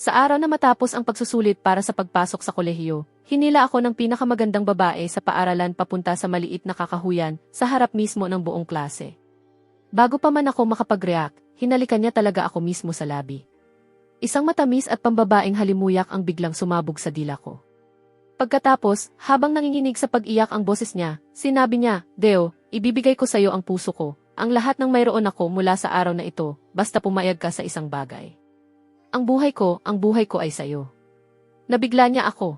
Sa araw na matapos ang pagsusulit para sa pagpasok sa kolehiyo, hinila ako ng pinakamagandang babae sa paaralan papunta sa maliit na kakahuyan sa harap mismo ng buong klase. Bago pa man ako makapag-react, hinalikan niya talaga ako mismo sa labi. Isang matamis at pambabaeng halimuyak ang biglang sumabog sa dila ko. Pagkatapos, habang nanginginig sa pag-iyak ang boses niya, sinabi niya, "Deo, ibibigay ko sa iyo ang puso ko, ang lahat ng mayroon ako mula sa araw na ito, basta pumayag ka sa isang bagay. Ang buhay ko ay sa iyo." Nabigla niya ako.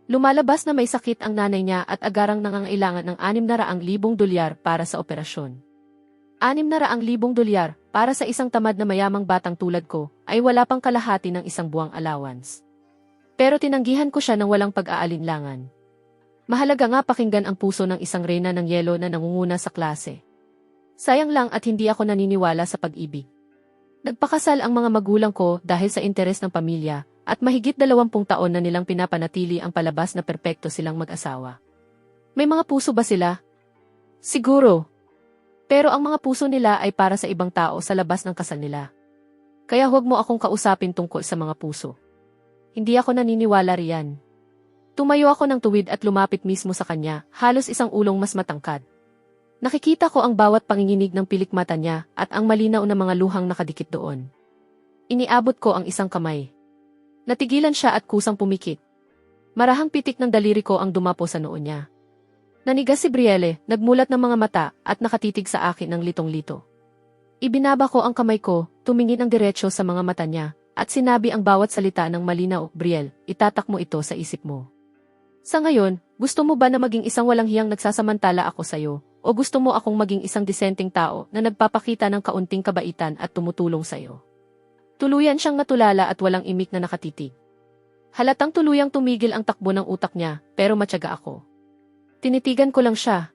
Lumalabas na may sakit ang nanay niya at agarang nangangailangan ng $600,000 para sa operasyon. $600,000 para sa isang tamad na mayamang batang tulad ko ay wala pang kalahati ng isang buwang allowance. Pero tinanggihan ko siya ng walang pag-aalinlangan. Mahalaga nga pakinggan ang puso ng isang reyna ng yelo na nangunguna sa klase. Sayang lang at hindi ako naniniwala sa pag-ibig. Nagpakasal ang mga magulang ko dahil sa interes ng pamilya at mahigit 20 taon na nilang pinapanatili ang palabas na perpekto silang mag-asawa. May mga puso ba sila? Siguro. Pero ang mga puso nila ay para sa ibang tao sa labas ng kasal nila. Kaya huwag mo akong kausapin tungkol sa mga puso. Hindi ako naniniwala riyan. Tumayo ako ng tuwid at lumapit mismo sa kanya, halos isang ulong mas matangkad. Nakikita ko ang bawat panginginig ng pilik mata niya at ang malinaw na mga luhang nakadikit doon. Iniabot ko ang isang kamay. Natigilan siya at kusang pumikit. Marahang pitik ng daliri ko ang dumapo sa noo niya. Nanigas si Brielle, nagmulat ng mga mata at nakatitig sa akin ng litong-lito. Ibinaba ko ang kamay ko, tumingin ang diretsyo sa mga mata niya, at sinabi ang bawat salita ng malinaw, "Brielle, itatak mo ito sa isip mo. Sa ngayon, gusto mo ba na maging isang walang hiyang nagsasamantala ako sa'yo, o gusto mo akong maging isang disenteng tao na nagpapakita ng kaunting kabaitan at tumutulong sa'yo?" Tuluyan siyang natulala at walang imik na nakatitig. Halatang tuluyang tumigil ang takbo ng utak niya, pero matyaga ako. Tinitigan ko lang siya.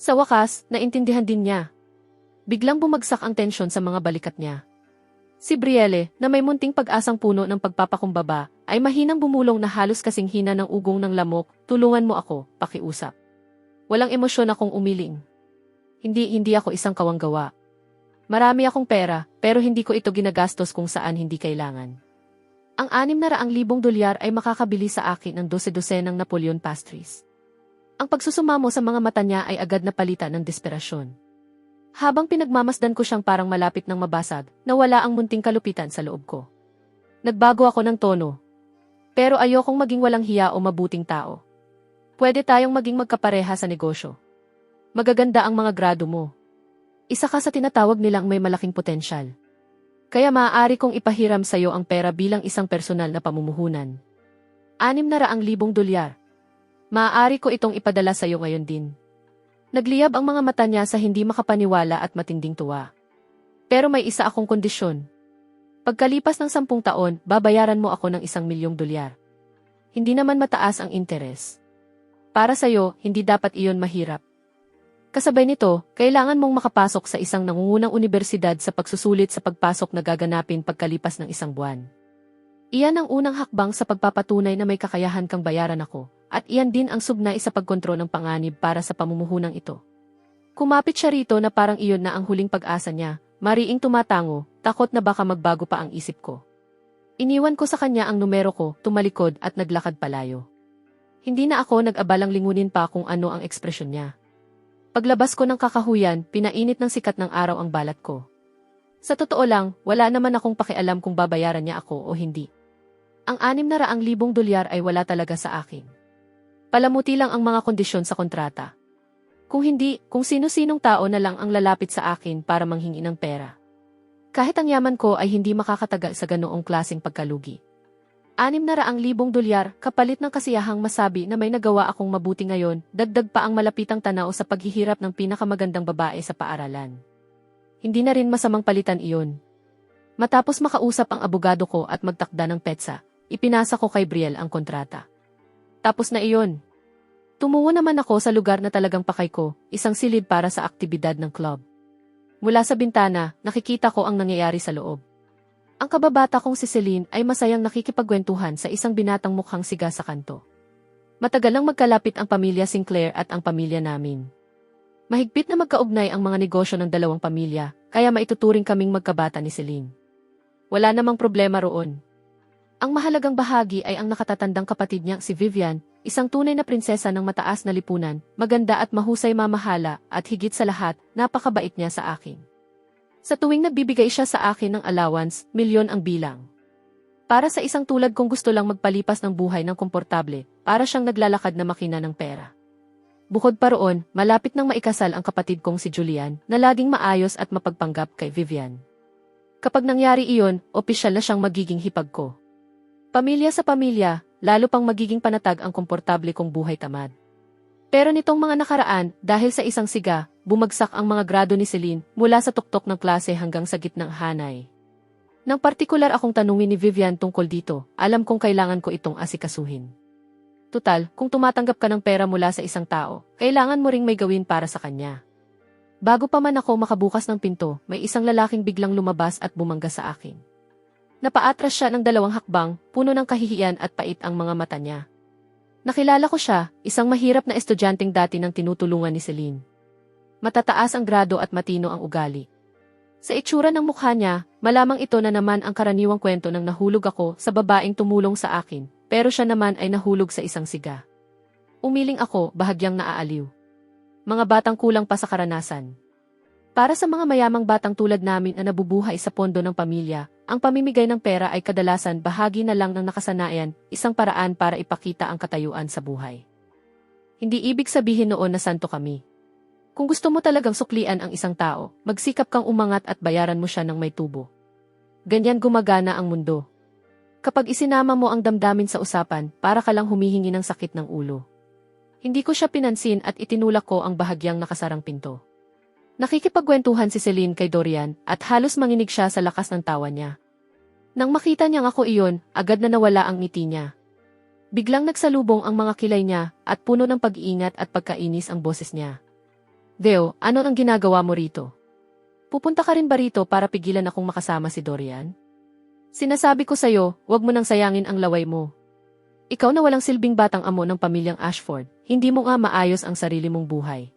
Sa wakas, naintindihan din niya. Biglang bumagsak ang tensyon sa mga balikat niya. Si Brielle, na may munting pag-asang puno ng pagpapakumbaba, ay mahinang bumulong na halos kasing hina ng ugong ng lamok, "Tulungan mo ako, pakiusap." Walang emosyon akong umiling. Hindi ako isang kawanggawa. Marami akong pera, pero hindi ko ito ginagastos kung saan hindi kailangan. Ang $600,000 ay makakabili sa akin ng 12 ng Napoleon pastries. Ang pagsusumamo sa mga mata niya ay agad na palitan ng desperasyon. Habang pinagmamasdan ko siyang parang malapit ng mabasag, nawala ang munting kalupitan sa loob ko. Nagbago ako ng tono. Pero ayokong maging walang hiya o mabuting tao. Pwede tayong maging magkapareha sa negosyo. Magaganda ang mga grado mo. Isa ka sa tinatawag nilang may malaking potensyal. Kaya maaari kong ipahiram sa iyo ang pera bilang isang personal na pamumuhunan. $600,000. Maaari ko itong ipadala sa iyo ngayon din. Nagliyab ang mga mata niya sa hindi makapaniwala at matinding tuwa. Pero may isa akong kondisyon. Pagkalipas ng 10 taon, babayaran mo ako ng $1,000,000. Hindi naman mataas ang interes. Para sa'yo, hindi dapat iyon mahirap. Kasabay nito, kailangan mong makapasok sa isang nangungunang universidad sa pagsusulit sa pagpasok na gaganapin pagkalipas ng 1 buwan. Iyan ang unang hakbang sa pagpapatunay na may kakayahan kang bayaran ako. At iyan din ang sugnay sa pagkontrol ng panganib para sa pamumuhunang ito. Kumapit siya rito na parang iyon na ang huling pag-asa niya, mariing tumatango, takot na baka magbago pa ang isip ko. Iniwan ko sa kanya ang numero ko, tumalikod at naglakad palayo. Hindi na ako nag-abalang lingunin pa kung ano ang ekspresyon niya. Paglabas ko ng kakahuyan, pinainit ng sikat ng araw ang balat ko. Sa totoo lang, wala naman akong pakialam kung babayaran niya ako o hindi. Ang $600,000 ay wala talaga sa akin. Palamuti lang ang mga kondisyon sa kontrata. Kung hindi, kung sino-sinong tao na lang ang lalapit sa akin para manghingi ng pera. Kahit ang yaman ko ay hindi makakatagal sa ganoong klaseng pagkalugi. $600,000 kapalit ng kasiyahang masabi na may nagawa akong mabuti ngayon, dagdag pa ang malapitang tanaw sa paghihirap ng pinakamagandang babae sa paaralan. Hindi na rin masamang palitan iyon. Matapos makausap ang abogado ko at magtakda ng petsa, ipinasa ko kay Brielle ang kontrata. Tapos na iyon. Tumungo naman ako sa lugar na talagang pakay ko, isang silid para sa aktibidad ng club. Mula sa bintana, nakikita ko ang nangyayari sa loob. Ang kababata kong si Celine ay masayang nakikipagkwentuhan sa isang binatang mukhang siga sa kanto. Matagal nang magkalapit ang pamilya Sinclair at ang pamilya namin. Mahigpit na magkaugnay ang mga negosyo ng dalawang pamilya, kaya maituturing kaming magkabata ni Celine. Wala namang problema roon. Ang mahalagang bahagi ay ang nakatatandang kapatid niya si Vivian, isang tunay na prinsesa ng mataas na lipunan, maganda at mahusay mamahala, at higit sa lahat, napakabait niya sa akin. Sa tuwing nagbibigay siya sa akin ng allowance, milyon ang bilang. Para sa isang tulad kong gusto lang magpalipas ng buhay ng komportable, para siyang naglalakad na makina ng pera. Bukod pa roon, malapit nang maikasal ang kapatid kong si Julian, na laging maayos at mapagpanggap kay Vivian. Kapag nangyari iyon, opisyal na siyang magiging hipag ko. Pamilya sa pamilya, lalo pang magiging panatag ang komportable kong buhay tamad. Pero nitong mga nakaraan, dahil sa isang siga, bumagsak ang mga grado ni Celine mula sa tuktok ng klase hanggang sa gitnang hanay. Nang partikular akong tanungin ni Vivian tungkol dito, alam kong kailangan ko itong asikasuhin. Tutal, kung tumatanggap ka ng pera mula sa isang tao, kailangan mo ring may gawin para sa kanya. Bago pa man ako makabukas ng pinto, may isang lalaking biglang lumabas at bumangga sa akin. Napaatras siya ng 2 hakbang, puno ng kahihiyan at pait ang mga mata niya. Nakilala ko siya, isang mahirap na estudyanteng dati nang tinutulungan ni Celine. Matataas ang grado at matino ang ugali. Sa itsura ng mukha niya, malamang ito na naman ang karaniwang kwento ng nahulog ako sa babaeng tumulong sa akin, pero siya naman ay nahulog sa isang siga. Umiling ako, bahagyang naaaliw. Mga batang kulang pa sa karanasan. Para sa mga mayamang batang tulad namin na nabubuhay sa pondo ng pamilya, ang pamimigay ng pera ay kadalasan bahagi na lang ng nakasanayan, isang paraan para ipakita ang katayuan sa buhay. Hindi ibig sabihin noon na santo kami. Kung gusto mo talagang suklian ang isang tao, magsikap kang umangat at bayaran mo siya ng may tubo. Ganyan gumagana ang mundo. Kapag isinama mo ang damdamin sa usapan, para ka lang humihingi ng sakit ng ulo. Hindi ko siya pinansin at itinulak ko ang bahagyang nakasarang pinto. Nakikipagkwentuhan si Celine kay Dorian at halos manginig siya sa lakas ng tawa niya. Nang makita niyang ako iyon, agad na nawala ang ngiti niya. Biglang nagsalubong ang mga kilay niya at puno ng pag-iingat at pagkainis ang boses niya. Deo, ano ang ginagawa mo rito? Pupunta ka rin ba rito para pigilan akong makasama si Dorian? Sinasabi ko sa'yo, huwag mo nang sayangin ang laway mo. Ikaw na walang silbing batang amo ng pamilyang Ashford, hindi mo nga maayos ang sarili mong buhay.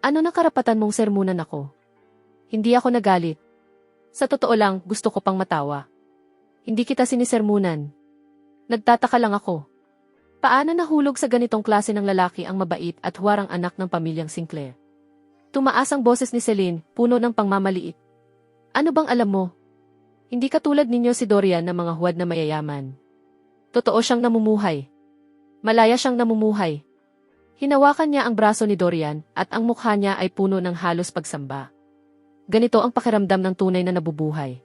Ano na karapatan mong sermunan ako? Hindi ako nagalit. Sa totoo lang, gusto ko pang matawa. Hindi kita sinisermunan. Nagtataka lang ako. Paano nahulog sa ganitong klase ng lalaki ang mabait at huwarang anak ng pamilyang Sinclair? Tumaas ang boses ni Celine, puno ng pangmamaliit. Ano bang alam mo? Hindi katulad ninyo si Dorian na mga huwad na mayayaman. Totoo siyang namumuhay. Malaya siyang namumuhay. Hinawakan niya ang braso ni Dorian at ang mukha niya ay puno ng halos pagsamba. Ganito ang pakiramdam ng tunay na nabubuhay.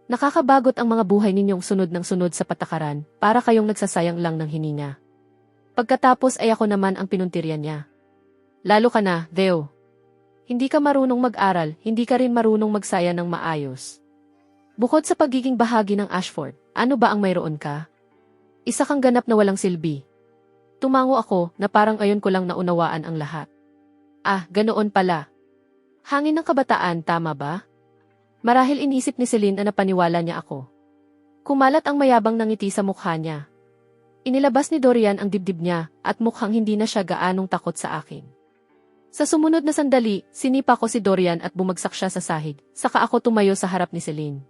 Nakakabagot ang mga buhay ninyong sunod ng sunod sa patakaran, para kayong nagsasayang lang ng hininga. Pagkatapos ay ako naman ang pinuntiryan niya. Lalo ka na, Deo. Hindi ka marunong mag-aral, hindi ka rin marunong magsaya ng maayos. Bukod sa pagiging bahagi ng Ashford, ano ba ang mayroon ka? Isa kang ganap na walang silbi. Tumango ako na parang ayon ko lang naunawaan ang lahat. Ah, ganoon pala. Hangin ng kabataan, tama ba? Marahil inisip ni Celine na napaniwala niya ako. Kumalat ang mayabang na ngiti sa mukha niya. Inilabas ni Dorian ang dibdib niya at mukhang hindi na siya gaanong takot sa akin. Sa sumunod na sandali, sinipa ko si Dorian at bumagsak siya sa sahig, saka ako tumayo sa harap ni Celine.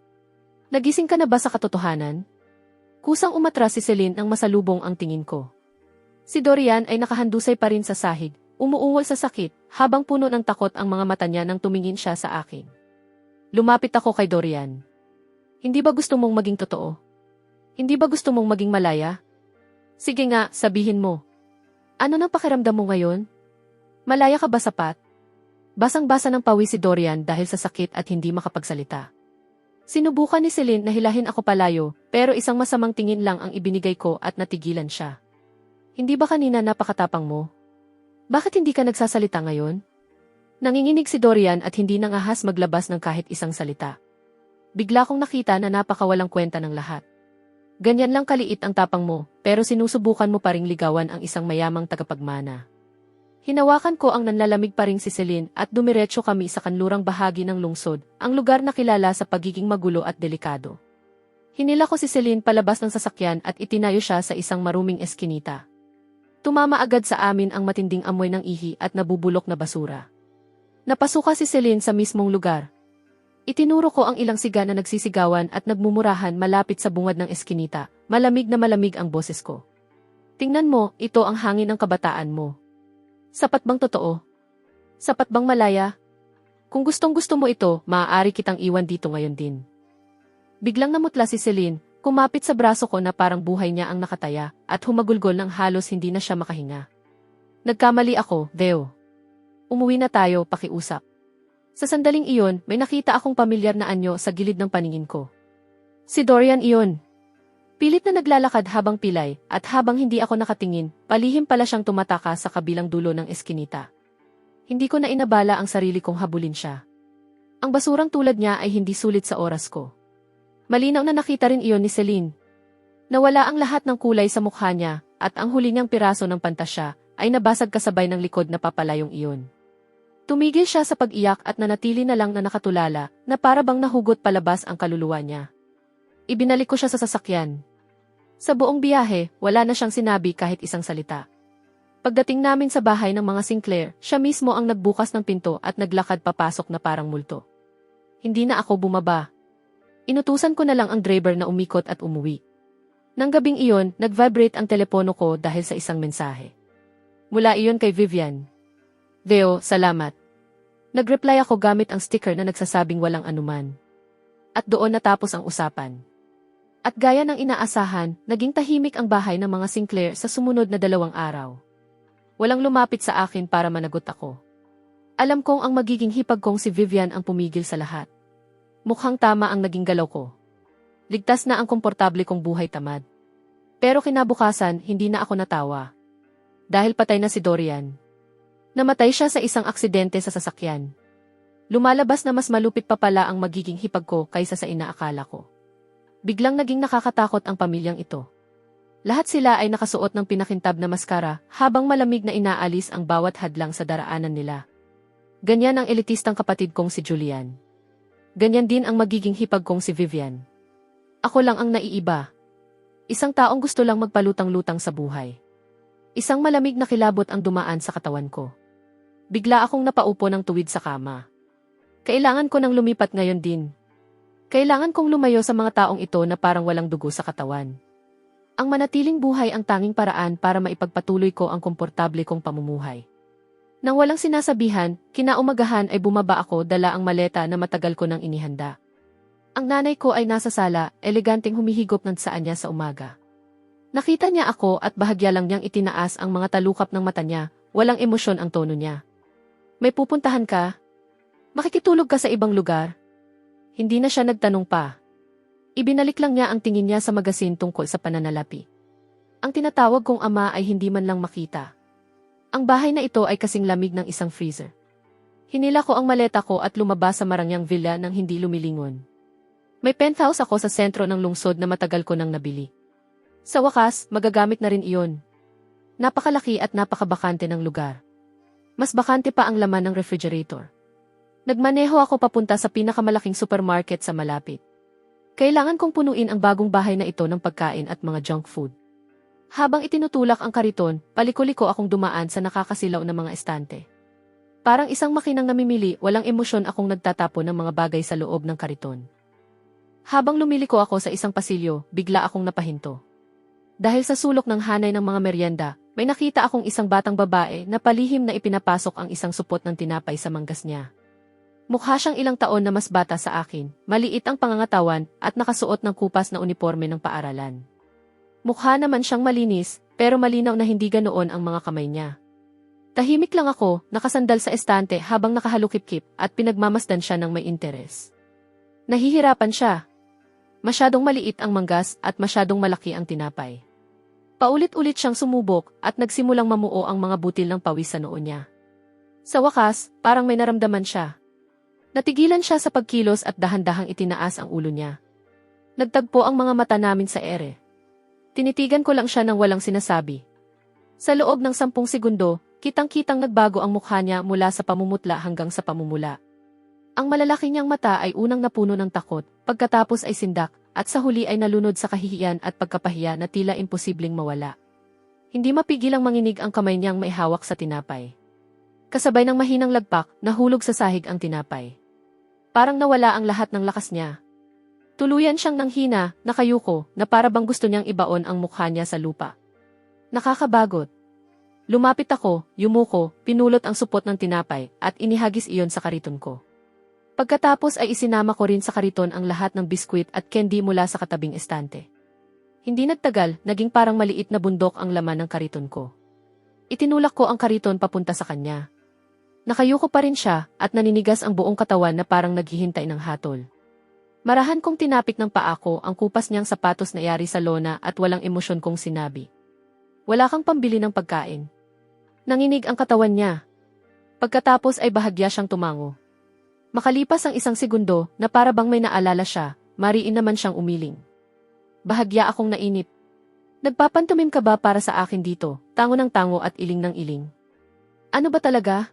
Nagising ka na ba sa katotohanan? Kusang umatras si Celine nang masalubong ang tingin ko. Si Dorian ay nakahandusay pa rin sa sahig, umuungol sa sakit, habang puno ng takot ang mga mata niya nang tumingin siya sa akin. Lumapit ako kay Dorian. Hindi ba gusto mong maging totoo? Hindi ba gusto mong maging malaya? Sige nga, sabihin mo. Ano nang pakiramdam mo ngayon? Malaya ka ba sapat? Basang-basa ng pawis si Dorian dahil sa sakit at hindi makapagsalita. Sinubukan ni Celine na hilahin ako palayo, pero isang masamang tingin lang ang ibinigay ko at natigilan siya. Hindi ba kanina napakatapang mo? Bakit hindi ka nagsasalita ngayon? Nanginginig si Dorian at hindi nangahas maglabas ng kahit isang salita. Bigla kong nakita na napakawalang kwenta ng lahat. Ganyan lang kaliit ang tapang mo, pero sinusubukan mo pa ring ligawan ang isang mayamang tagapagmana. Hinawakan ko ang nanlalamig pa ring si Celine at dumiretso kami sa kanlurang bahagi ng lungsod, ang lugar na kilala sa pagiging magulo at delikado. Hinila ko si Celine palabas ng sasakyan at itinayo siya sa isang maruming eskinita. Tumama agad sa amin ang matinding amoy ng ihi at nabubulok na basura. Napasuka si Celine sa mismong lugar. Itinuro ko ang ilang siga na nagsisigawan at nagmumurahan malapit sa bungad ng eskinita. Malamig na malamig ang boses ko. Tingnan mo, ito ang hangin ng kabataan mo. Sapat bang totoo? Sapat bang malaya? Kung gustong-gusto mo ito, maaari kitang iwan dito ngayon din. Biglang namutla si Celine, kumapit sa braso ko na parang buhay niya ang nakataya, at humagulgol ng halos hindi na siya makahinga. Nagkamali ako, Deo. Umuwi na tayo, pakiusap. Sa sandaling iyon, may nakita akong pamilyar na anyo sa gilid ng paningin ko. Si Dorian iyon. Pilit na naglalakad habang pilay, at habang hindi ako nakatingin, palihim pala siyang tumataka sa kabilang dulo ng eskinita. Hindi ko na inabala ang sarili kong habulin siya. Ang basurang tulad niya ay hindi sulit sa oras ko. Malinaw na nakita rin iyon ni Celine. Nawala ang lahat ng kulay sa mukha niya, at ang huli niyang piraso ng pantasya ay nabasag kasabay ng likod na papalayong iyon. Tumigil siya sa pag-iyak at nanatili na lang na nakatulala na para bang nahugot palabas ang kaluluwa niya. Ibinalik ko siya sa sasakyan. Sa buong biyahe, wala na siyang sinabi kahit isang salita. Pagdating namin sa bahay ng mga Sinclair, siya mismo ang nagbukas ng pinto at naglakad papasok na parang multo. Hindi na ako bumaba. Inutusan ko na lang ang driver na umikot at umuwi. Nang gabing iyon, nag-vibrate ang telepono ko dahil sa isang mensahe. Mula iyon kay Vivian. Deo, salamat. Nag-reply ako gamit ang sticker na nagsasabing walang anuman. At doon natapos ang usapan. At gaya ng inaasahan, naging tahimik ang bahay ng mga Sinclair sa sumunod na 2 araw. Walang lumapit sa akin para managot ako. Alam kong ang magiging hipag kong si Vivian ang pumigil sa lahat. Mukhang tama ang naging galaw ko. Ligtas na ang komportable kong buhay tamad. Pero kinabukasan, hindi na ako natawa. Dahil patay na si Dorian. Namatay siya sa isang aksidente sa sasakyan. Lumalabas na mas malupit pa pala ang magiging hipag ko kaysa sa inaakala ko. Biglang naging nakakatakot ang pamilyang ito. Lahat sila ay nakasuot ng pinakintab na maskara habang malamig na inaalis ang bawat hadlang sa daraanan nila. Ganyan ang elitistang kapatid kong si Julian. Ganyan din ang magiging hipag kong si Vivian. Ako lang ang naiiba. Isang taong gusto lang magpalutang-lutang sa buhay. Isang malamig na kilabot ang dumaan sa katawan ko. Bigla akong napaupo ng tuwid sa kama. Kailangan ko nang lumipat ngayon din. Kailangan kong lumayo sa mga taong ito na parang walang dugo sa katawan. Ang manatiling buhay ang tanging paraan para maipagpatuloy ko ang komportable kong pamumuhay. Nang walang sinasabihan, kinaumagahan ay bumaba ako dala ang maleta na matagal ko nang inihanda. Ang nanay ko ay nasa sala, eleganteng humihigop ng saan niya sa umaga. Nakita niya ako at bahagya lang niyang itinaas ang mga talukap ng mata niya, walang emosyon ang tono niya. May pupuntahan ka? Makikitulog ka sa ibang lugar? Hindi na siya nagtanong pa. Ibinalik lang niya ang tingin niya sa magasin tungkol sa pananalapi. Ang tinatawag kong ama ay hindi man lang makita. Ang bahay na ito ay kasing lamig ng isang freezer. Hinila ko ang maleta ko at lumabas sa marangyang villa nang hindi lumilingon. May penthouse ako sa sentro ng lungsod na matagal ko nang nabili. Sa wakas, magagamit na rin iyon. Napakalaki at napakabakante ng lugar. Mas bakante pa ang laman ng refrigerator. Nagmaneho ako papunta sa pinakamalaking supermarket sa malapit. Kailangan kong punuin ang bagong bahay na ito ng pagkain at mga junk food. Habang itinutulak ang kariton, paliko-liko akong dumaan sa nakakasilaw na mga estante. Parang isang makinang namimili, walang emosyon akong nagtatapo ng mga bagay sa loob ng kariton. Habang lumiliko ako sa isang pasilyo, bigla akong napahinto. Dahil sa sulok ng hanay ng mga merienda, may nakita akong isang batang babae na palihim na ipinapasok ang isang supot ng tinapay sa manggas niya. Mukha siyang ilang taon na mas bata sa akin, maliit ang pangangatawan at nakasuot ng kupas na uniforme ng paaralan. Mukha naman siyang malinis, pero malinaw na hindi ganoon ang mga kamay niya. Tahimik lang ako, nakasandal sa estante habang nakahalukip-kip at pinagmamasdan siya ng may interes. Nahihirapan siya. Masyadong maliit ang manggas at masyadong malaki ang tinapay. Paulit-ulit siyang sumubok at nagsimulang mamuo ang mga butil ng pawis sa noo niya. Sa wakas, parang may naramdaman siya. Natigilan siya sa pagkilos at dahan-dahang itinaas ang ulo niya. Nagtagpo ang mga mata namin sa ere. Tinitigan ko lang siya nang walang sinasabi. Sa loob ng 10 segundo, kitang-kitang nagbago ang mukha niya mula sa pamumutla hanggang sa pamumula. Ang malalaki niyang mata ay unang napuno ng takot, pagkatapos ay sindak, at sa huli ay nalunod sa kahihiyan at pagkapahiya na tila imposibleng mawala. Hindi mapigilang manginig ang kamay niyang may hawak sa tinapay. Kasabay ng mahinang lagpak, nahulog sa sahig ang tinapay. Parang nawala ang lahat ng lakas niya. Tuluyan siyang nanghina, nakayuko, na para bang gusto niyang ibaon ang mukha niya sa lupa. Nakakabagot. Lumapit ako, yumuko, pinulot ang supot ng tinapay, at inihagis iyon sa kariton ko. Pagkatapos ay isinama ko rin sa kariton ang lahat ng biskwit at candy mula sa katabing estante. Hindi nagtagal, naging parang maliit na bundok ang laman ng kariton ko. Itinulak ko ang kariton papunta sa kanya. Nakayuko pa rin siya, at naninigas ang buong katawan na parang naghihintay ng hatol. Marahan kong tinapik ng paa ko ang kupas niyang sapatos na yari sa lona at walang emosyon kong sinabi. Wala kang pambili ng pagkain. Nanginig ang katawan niya. Pagkatapos ay bahagya siyang tumango. Makalipas ang 1 segundo na para bang may naalala siya, mariin naman siyang umiling. Bahagya akong nainip. Nagpapantumim ka ba para sa akin dito, tango ng tango at iling ng iling? Ano ba talaga?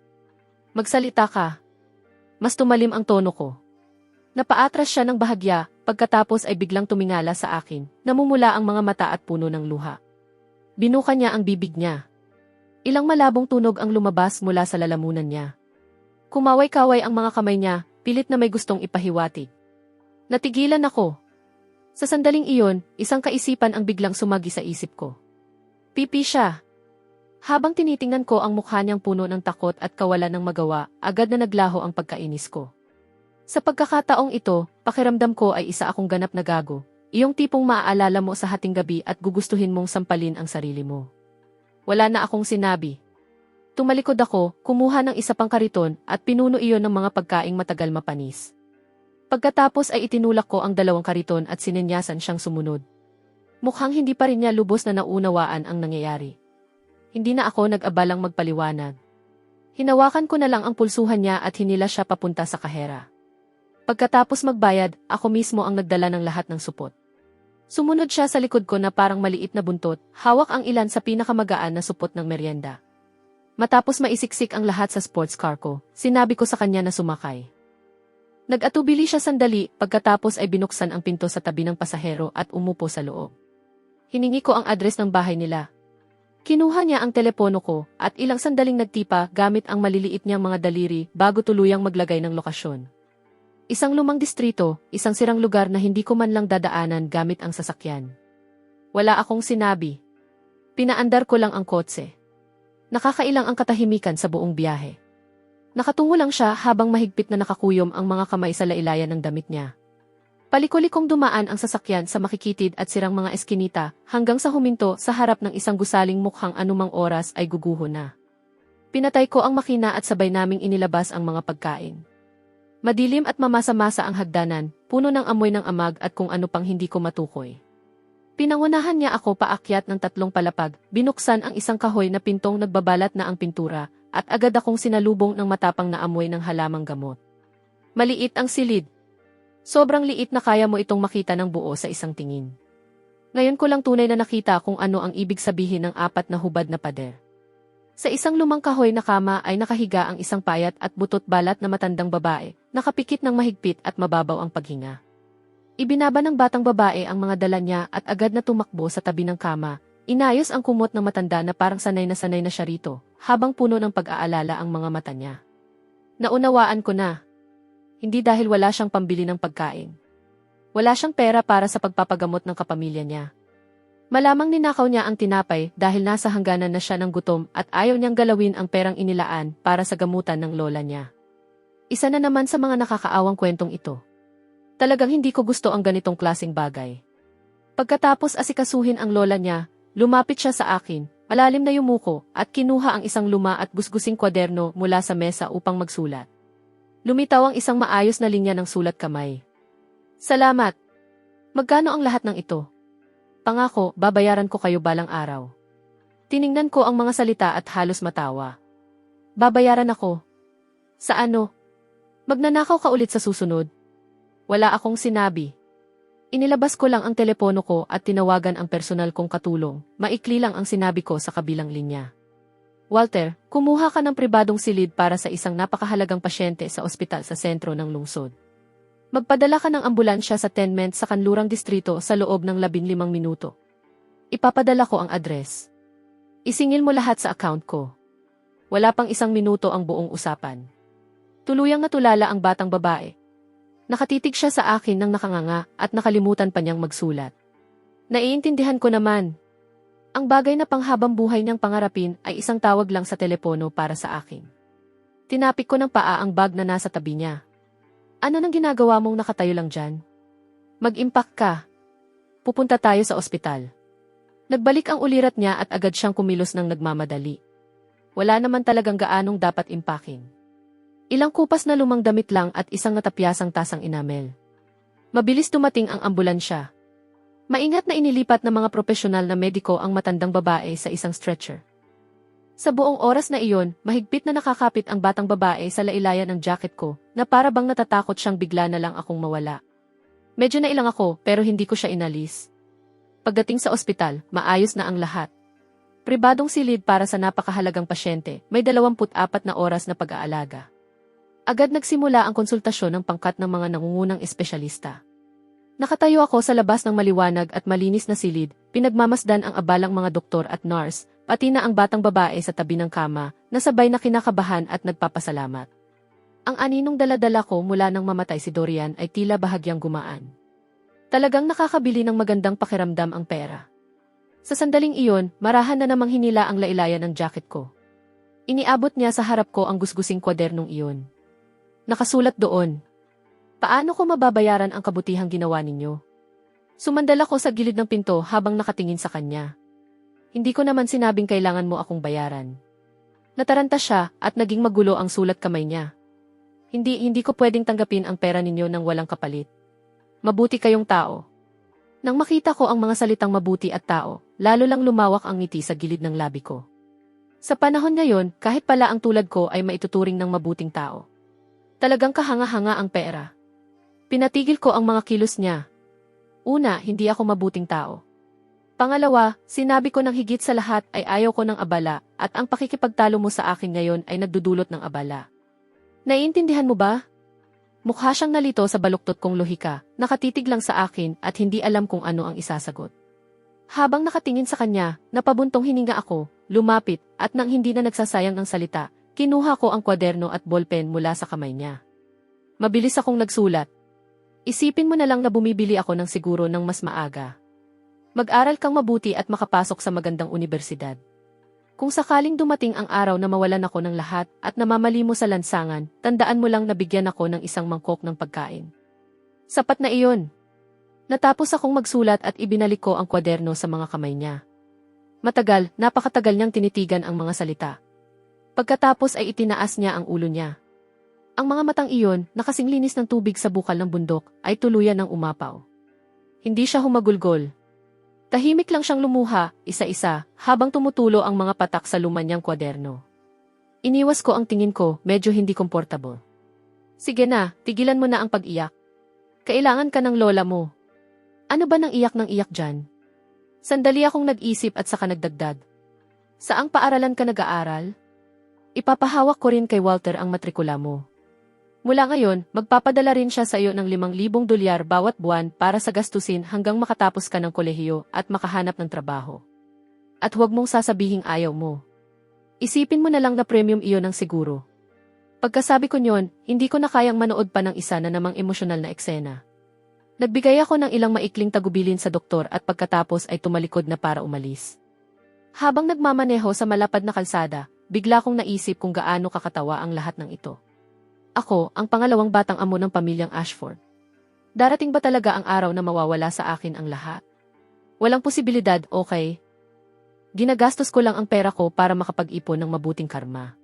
Magsalita ka. Mas tumalim ang tono ko. Napaatras siya ng bahagya, pagkatapos ay biglang tumingala sa akin, namumula ang mga mata at puno ng luha. Binuka niya ang bibig niya. Ilang malabong tunog ang lumabas mula sa lalamunan niya. Kumaway-kaway ang mga kamay niya, pilit na may gustong ipahiwatig. Natigilan ako. Sa sandaling iyon, isang kaisipan ang biglang sumagi sa isip ko. Pipi siya. Habang tinitingnan ko ang mukha niyang puno ng takot at kawalan ng magawa, agad na naglaho ang pagkainis ko. Sa pagkakataong ito, pakiramdam ko ay isa akong ganap na gago, iyong tipong maaalala mo sa hating gabi at gugustuhin mong sampalin ang sarili mo. Wala na akong sinabi. Tumalikod ako, kumuha ng isa pang kariton at pinuno iyon ng mga pagkaing matagal mapanis. Pagkatapos ay itinulak ko ang 2 kariton at sinenyasan siyang sumunod. Mukhang hindi pa rin niya lubos na naunawaan ang nangyayari. Hindi na ako nag-abalang magpaliwanag. Hinawakan ko na lang ang pulsuhan niya at hinila siya papunta sa kahera. Pagkatapos magbayad, ako mismo ang nagdala ng lahat ng supot. Sumunod siya sa likod ko na parang maliit na buntot, hawak ang ilan sa pinakamagaan na supot ng merienda. Matapos maisiksik ang lahat sa sports car ko, sinabi ko sa kanya na sumakay. Nag-atubili siya sandali, pagkatapos ay binuksan ang pinto sa tabi ng pasahero at umupo sa loob. Hiningi ko ang address ng bahay nila. Kinuha niya ang telepono ko at ilang sandaling nagtipa gamit ang maliliit niyang mga daliri bago tuluyang maglagay ng lokasyon. Isang lumang distrito, isang sirang lugar na hindi ko man lang dadaanan gamit ang sasakyan. Wala akong sinabi. Pinaandar ko lang ang kotse. Nakakailang ang katahimikan sa buong biyahe. Nakatungo lang siya habang mahigpit na nakakuyom ang mga kamay sa lailayan ng damit niya. Palikulikong dumaan ang sasakyan sa makikitid at sirang mga eskinita hanggang sa huminto sa harap ng isang gusaling mukhang anumang oras ay guguho na. Pinatay ko ang makina at sabay naming inilabas ang mga pagkain. Madilim at mamasa-masa ang hagdanan, puno ng amoy ng amag at kung ano pang hindi ko matukoy. Pinangunahan niya ako paakyat ng 3 palapag, binuksan ang isang kahoy na pintong nagbabalat na ang pintura, at agad akong sinalubong ng matapang na amoy ng halamang gamot. Maliit ang silid. Sobrang liit na kaya mo itong makita ng buo sa isang tingin. Ngayon ko lang tunay na nakita kung ano ang ibig sabihin ng 4 na hubad na pader. Sa isang lumang kahoy na kama ay nakahiga ang isang payat at butot balat na matandang babae, nakapikit ng mahigpit at mababaw ang paghinga. Ibinaba ng batang babae ang mga dala niya at agad na tumakbo sa tabi ng kama, inayos ang kumot ng matanda na parang sanay na siya rito, habang puno ng pag-aalala ang mga mata niya. Naunawaan ko na. Hindi dahil wala siyang pambili ng pagkain. Wala siyang pera para sa pagpapagamot ng kapamilya niya. Malamang ninakaw niya ang tinapay dahil nasa hangganan na siya ng gutom at ayaw niyang galawin ang perang inilaan para sa gamutan ng lola niya. Isa na naman sa mga nakakaawang kwentong ito. Talagang hindi ko gusto ang ganitong klaseng bagay. Pagkatapos asikasuhin ang lola niya, lumapit siya sa akin, malalim na yumuko at kinuha ang isang luma at gusgusing kwaderno mula sa mesa upang magsulat. Lumitaw ang isang maayos na linya ng sulat kamay. Salamat! Magkano ang lahat ng ito? Pangako, babayaran ko kayo balang araw. Tiningnan ko ang mga salita at halos matawa. Babayaran ako. Sa ano? Magnanakaw ka ulit sa susunod? Wala akong sinabi. Inilabas ko lang ang telepono ko at tinawagan ang personal kong katulong. Maikli lang ang sinabi ko sa kabilang linya. Walter, kumuha ka ng pribadong silid para sa isang napakahalagang pasyente sa ospital sa sentro ng lungsod. Magpadala ka ng ambulansya sa tenement sa kanlurang distrito sa loob ng 15 minuto. Ipapadala ko ang address. Isingil mo lahat sa account ko. Wala pang 1 minuto ang buong usapan. Tuluyang natulala ang batang babae. Nakatitig siya sa akin nang nakanganga at nakalimutan pa niyang magsulat. Naiintindihan ko naman. Ang bagay na panghabang buhay niyang pangarapin ay isang tawag lang sa telepono para sa akin. Tinapik ko ng paa ang bag na nasa tabi niya. Ano nang ginagawa mong nakatayo lang dyan? Mag-impact ka. Pupunta tayo sa ospital. Nagbalik ang ulirat niya at agad siyang kumilos ng nagmamadali. Wala naman talagang gaanong dapat impakin. Ilang kupas na lumang damit lang at isang natapyasang tasang enamel. Mabilis dumating ang ambulansya. Maingat na inilipat ng mga profesional na mediko ang matandang babae sa isang stretcher. Sa buong oras na iyon, mahigpit na nakakapit ang batang babae sa lailayan ng jacket ko na para bang natatakot siyang bigla na lang akong mawala. Medyo nailang ako pero hindi ko siya inalis. Pagdating sa ospital, maayos na ang lahat. Pribadong silid para sa napakahalagang pasyente, may 24 na oras na pag-aalaga. Agad nagsimula ang konsultasyon ng pangkat ng mga nangungunang espesyalista. Nakatayo ako sa labas ng maliwanag at malinis na silid, pinagmamasdan ang abalang mga doktor at nurse, pati na ang batang babae sa tabi ng kama, na sabay na kinakabahan at nagpapasalamat. Ang aninong daladala ko mula nang mamatay si Dorian ay tila bahagyang gumaan. Talagang nakakabili ng magandang pakiramdam ang pera. Sa sandaling iyon, marahan na namang hinila ang lailayan ng jacket ko. Iniabot niya sa harap ko ang gusgusing kwadernong iyon. Nakasulat doon. Paano ko mababayaran ang kabutihang ginawa ninyo? Sumandal ako sa gilid ng pinto habang nakatingin sa kanya. Hindi ko naman sinabing kailangan mo akong bayaran. Nataranta siya at naging magulo ang sulat kamay niya. Hindi ko pwedeng tanggapin ang pera ninyo nang walang kapalit. Mabuti kayong tao. Nang makita ko ang mga salitang mabuti at tao, lalo lang lumawak ang ngiti sa gilid ng labi ko. Sa panahon ngayon, kahit pala ang tulad ko ay maituturing ng mabuting tao. Talagang kahanga-hanga ang pera. Pinatigil ko ang mga kilos niya. Una, hindi ako mabuting tao. Pangalawa, sinabi ko ng higit sa lahat ay ayaw ko ng abala at ang pakikipagtalo mo sa akin ngayon ay nagdudulot ng abala. Naiintindihan mo ba? Mukha siyang nalito sa baluktot kong lohika, nakatitig lang sa akin at hindi alam kung ano ang isasagot. Habang nakatingin sa kanya, napabuntong hininga ako, lumapit at nang hindi na nagsasayang ng salita, kinuha ko ang kwaderno at ballpen mula sa kamay niya. Mabilis akong nagsulat. Isipin mo na lang na bumibili ako ng siguro ng mas maaga. Mag-aral kang mabuti at makapasok sa magandang unibersidad. Kung sakaling dumating ang araw na mawalan ako ng lahat at namamali mo sa lansangan, tandaan mo lang na bigyan ako ng isang mangkok ng pagkain. Sapat na iyon. Natapos akong magsulat at ibinalik ko ang kwaderno sa mga kamay niya. Matagal, napakatagal niyang tinitigan ang mga salita. Pagkatapos ay itinaas niya ang ulo niya. Ang mga matang iyon, na kasing linis ng tubig sa bukal ng bundok, ay tuluyan ng umapaw. Hindi siya humagulgol. Tahimik lang siyang lumuha, isa-isa, habang tumutulo ang mga patak sa luma niyang kwaderno. Iniwas ko ang tingin ko, medyo hindi komportable. Sige na, tigilan mo na ang pag-iyak. Kailangan ka ng lola mo. Ano ba nang iyak ng iyak dyan? Sandali akong nag-isip at saka nagdagdag. Saang paaralan ka nag-aaral? Ipapahawak ko rin kay Walter ang matrikula mo. Mula ngayon, magpapadala rin siya sa iyo ng $5,000 bawat buwan para sa gastusin hanggang makatapos ka ng kolehiyo at makahanap ng trabaho. At huwag mong sasabihing ayaw mo. Isipin mo na lang na premium iyon ng siguro. Pagkasabi ko nyon, hindi ko na kayang manood pa ng isa na namang emosyonal na eksena. Nagbigay ako ng ilang maikling tagubilin sa doktor at pagkatapos ay tumalikod na para umalis. Habang nagmamaneho sa malapad na kalsada, bigla kong naisip kung gaano kakatawa ang lahat ng ito. Ako, ang pangalawang batang amo ng pamilyang Ashford. Darating ba talaga ang araw na mawawala sa akin ang lahat? Walang posibilidad, okay? Ginagastos ko lang ang pera ko para makapag-ipon ng mabuting karma.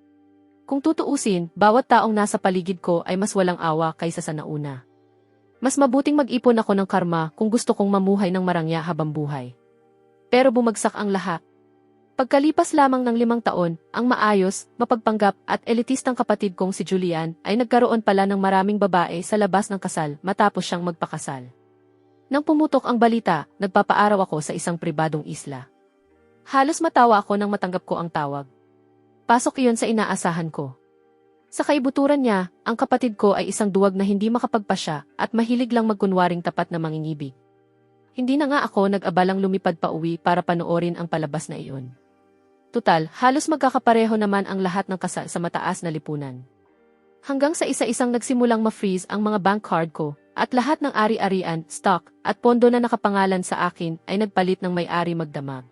Kung tutuusin, bawat taong nasa paligid ko ay mas walang awa kaysa sa nauna. Mas mabuting mag-ipon ako ng karma kung gusto kong mamuhay ng marangya habang buhay. Pero bumagsak ang lahat. Pagkalipas lamang ng 5 taon, ang maayos, mapagpanggap at elitistang kapatid kong si Julian ay nagkaroon pala ng maraming babae sa labas ng kasal matapos siyang magpakasal. Nang pumutok ang balita, nagpapaaraw ako sa isang pribadong isla. Halos matawa ako nang matanggap ko ang tawag. Pasok iyon sa inaasahan ko. Sa kaibuturan niya, ang kapatid ko ay isang duwag na hindi makapagpasya at mahilig lang magkunwaring tapat na mangingibig. Hindi na nga ako nag-abalang lumipad pa uwi para panoorin ang palabas na iyon. Tutal, halos magkakapareho naman ang lahat ng kasal sa mataas na lipunan. Hanggang sa isa-isang nagsimulang ma-freeze ang mga bank card ko, at lahat ng ari-arian, stock, at pondo na nakapangalan sa akin ay nagpalit ng may-ari magdamag.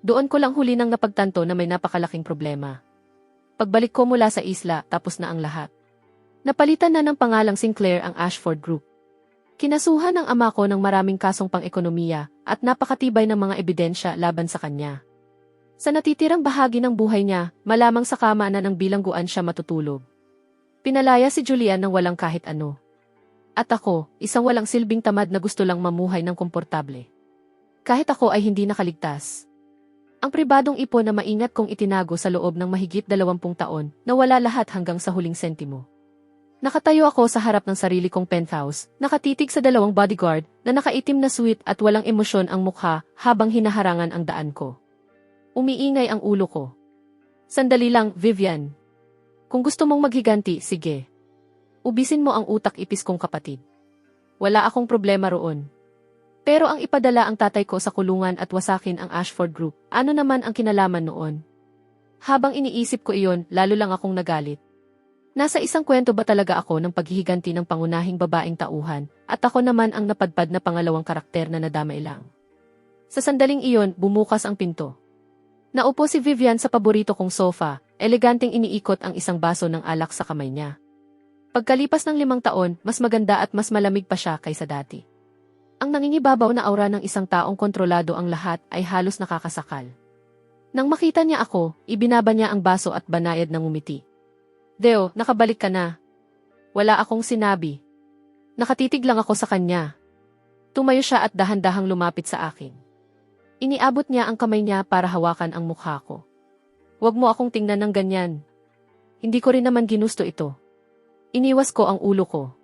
Doon ko lang huli nang napagtanto na may napakalaking problema. Pagbalik ko mula sa isla, tapos na ang lahat. Napalitan na ng pangalang Sinclair ang Ashford Group. Kinasuhan ng ama ko ng maraming kasong pang-ekonomiya at napakatibay ng mga ebidensya laban sa kanya. Sa natitirang bahagi ng buhay niya, malamang sa kama na ng bilangguan siya matutulog. Pinalaya si Julian ng walang kahit ano. At ako, isang walang silbing tamad na gusto lang mamuhay ng komportable. Kahit ako ay hindi nakaligtas. Ang pribadong ipon na maingat kong itinago sa loob ng mahigit 20 taon, nawala lahat hanggang sa huling sentimo. Nakatayo ako sa harap ng sarili kong penthouse, nakatitig sa 2 bodyguard na nakaitim na suit at walang emosyon ang mukha habang hinaharangan ang daan ko. Umiingay ang ulo ko. Sandali lang, Vivian. Kung gusto mong maghiganti, sige. Ubisin mo ang utak ipis kong kapatid. Wala akong problema roon. Pero ang ipadala ang tatay ko sa kulungan at wasakin ang Ashford Group, ano naman ang kinalaman noon? Habang iniisip ko iyon, lalo lang akong nagalit. Nasa isang kwento ba talaga ako ng paghihiganti ng pangunahing babaeng tauhan, at ako naman ang napadpad na pangalawang karakter na nadamay lang? Sa sandaling iyon, bumukas ang pinto. Naupo si Vivian sa paborito kong sofa, eleganteng iniikot ang isang baso ng alak sa kamay niya. Pagkalipas ng 5 taon, mas maganda at mas malamig pa siya kaysa dati. Ang nangingibabaw na aura ng isang taong kontrolado ang lahat ay halos nakakasakal. Nang makita niya ako, ibinaba niya ang baso at banayad ng ngumiti. Deo, nakabalik ka na. Wala akong sinabi. Nakatitig lang ako sa kanya. Tumayo siya at dahan-dahang lumapit sa akin. Iniabot niya ang kamay niya para hawakan ang mukha ko. Huwag mo akong tingnan ng ganyan. Hindi ko rin naman ginusto ito. Iniwas ko ang ulo ko.